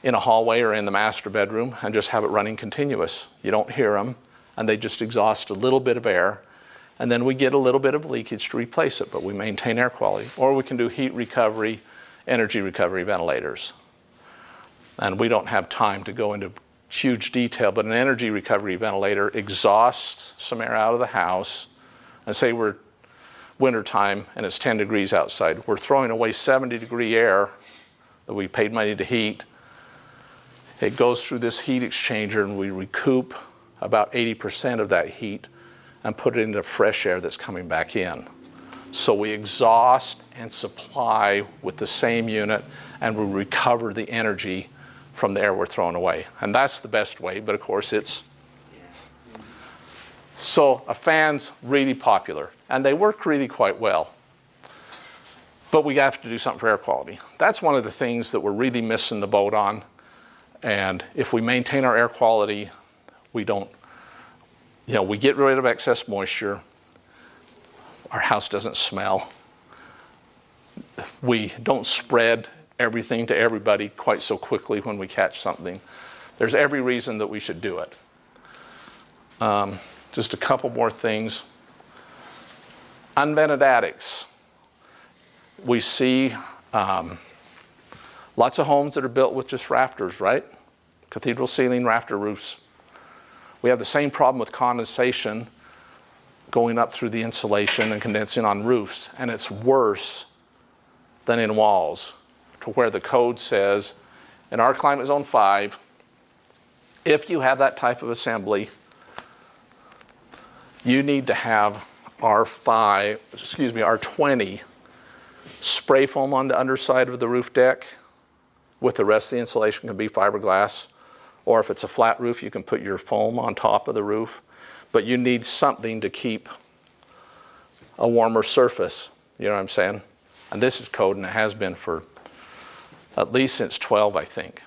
in a hallway or in the master bedroom and just have it running continuous. You don't hear them, and they just exhaust a little bit of air. And then we get a little bit of leakage to replace it, but we maintain air quality. Or we can do heat recovery, energy recovery ventilators. And we don't have time to go into huge detail, but an energy recovery ventilator exhausts some air out of the house. And say we're wintertime and it's 10 degrees outside. We're throwing away 70-degree air that we paid money to heat. It goes through this heat exchanger, and we recoup about 80% of that heat and put it into fresh air that's coming back in. So we exhaust and supply with the same unit, and we recover the energy from the air we're throwing away. And that's the best way, but of course it's... So a fan's really popular, and they work really quite well. But we have to do something for air quality. That's one of the things that we're really missing the boat on. And if we maintain our air quality, we don't, we get rid of excess moisture. Our house doesn't smell. We don't spread everything to everybody quite so quickly when we catch something. There's every reason that we should do it. Just a couple more things. Unvented attics. We see lots of homes that are built with just rafters, right? Cathedral ceiling, rafter roofs. We have the same problem with condensation going up through the insulation and condensing on roofs, and it's worse than in walls, to where the code says, in our climate zone 5, if you have that type of assembly, you need to have R20 spray foam on the underside of the roof deck, with the rest of the insulation can be fiberglass, or if it's a flat roof, you can put your foam on top of the roof, but you need something to keep a warmer surface, you know what I'm saying? And this is code, and it has been for at least since 12, I think.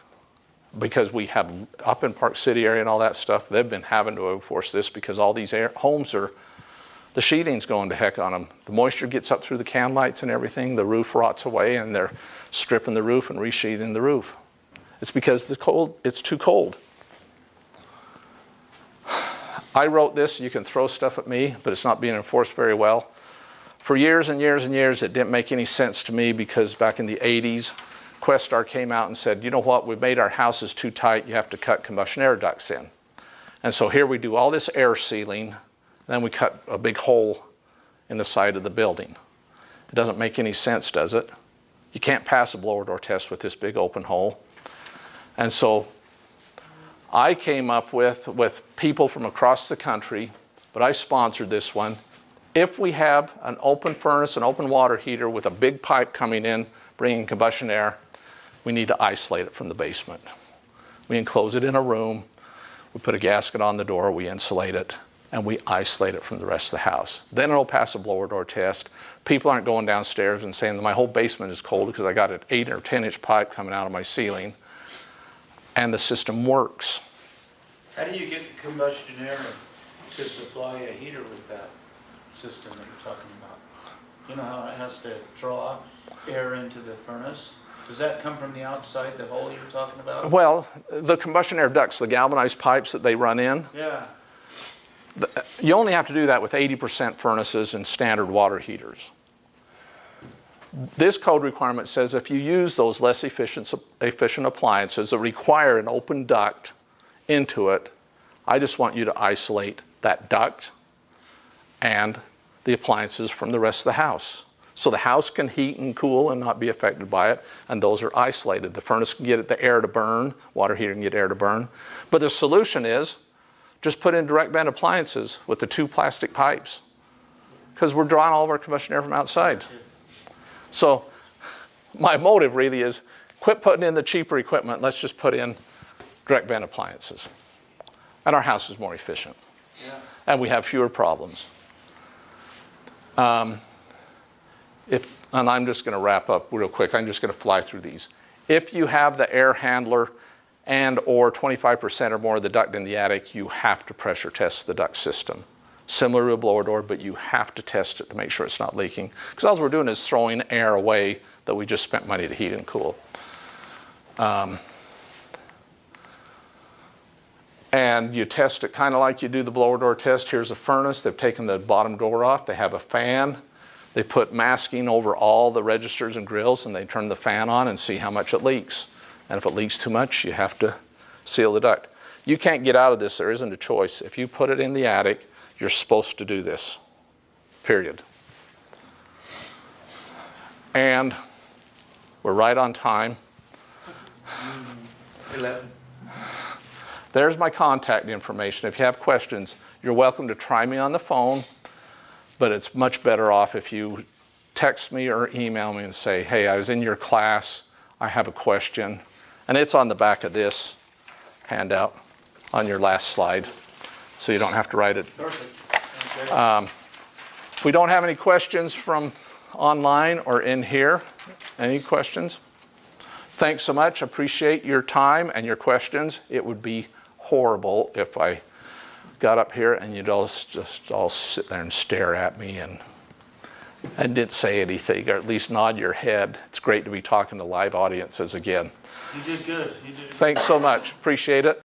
Because we have, up in Park City area and all that stuff, they've been having to enforce this because all these homes are, the sheathing's going to heck on them. The moisture gets up through the can lights and everything, the roof rots away, and they're stripping the roof and resheathing the roof. It's because it's too cold. I wrote this, you can throw stuff at me, but it's not being enforced very well. For years and years and years, it didn't make any sense to me, because back in the 80s, Questar came out and said, you know what, we've made our houses too tight, you have to cut combustion air ducts in. And so here we do all this air sealing, then we cut a big hole in the side of the building. It doesn't make any sense, does it? You can't pass a blower door test with this big open hole. And so I came up with people from across the country, but I sponsored this one. If we have an open furnace, an open water heater with a big pipe coming in, bringing combustion air, we need to isolate it from the basement. We enclose it in a room, we put a gasket on the door, we insulate it, and we isolate it from the rest of the house. Then it'll pass a blower door test. People aren't going downstairs and saying that my whole basement is cold because I got an 8 or 10 inch pipe coming out of my ceiling, and the system works. How do you get the combustion air to supply a heater with that system that you're talking about? You know how it has to draw air into the furnace? Does that come from the outside, the hole you're talking about? Well, the combustion air ducts, the galvanized pipes that they run in, Yeah. you only have to do that with 80% furnaces and standard water heaters. This code requirement says if you use those less efficient appliances that require an open duct into it, I just want you to isolate that duct and the appliances from the rest of the house. So the house can heat and cool and not be affected by it, and those are isolated. The furnace can get the air to burn, water heater can get air to burn. But the solution is just put in direct vent appliances with the 2 plastic pipes, because we're drawing all of our combustion air from outside. So my motive really is quit putting in the cheaper equipment, let's just put in direct vent appliances. And our house is more efficient. Yeah. And we have fewer problems. And I'm just going to wrap up real quick. I'm just going to fly through these. If you have the air handler and or 25% or more of the duct in the attic, you have to pressure test the duct system. Similar to a blower door, but you have to test it to make sure it's not leaking. Because all we're doing is throwing air away that we just spent money to heat and cool. And you test it kind of like you do the blower door test. Here's a furnace. They've taken the bottom door off. They have a fan. They put masking over all the registers and grills, and they turn the fan on and see how much it leaks. And if it leaks too much, you have to seal the duct. You can't get out of this. There isn't a choice. If you put it in the attic, you're supposed to do this, period. And we're right on time. 11. There's my contact information. If you have questions, you're welcome to try me on the phone, but it's much better off if you text me or email me and say, hey, I was in your class, I have a question. And it's on the back of this handout on your last slide, so you don't have to write it. Perfect. Okay. If we don't have any questions from online or in here, any questions? Thanks so much. Appreciate your time and your questions. It would be horrible if I got up here and you'd all just all sit there and stare at me and didn't say anything, or at least nod your head. It's great to be talking to live audiences again. You did good. You did good. Thanks so much. Appreciate it.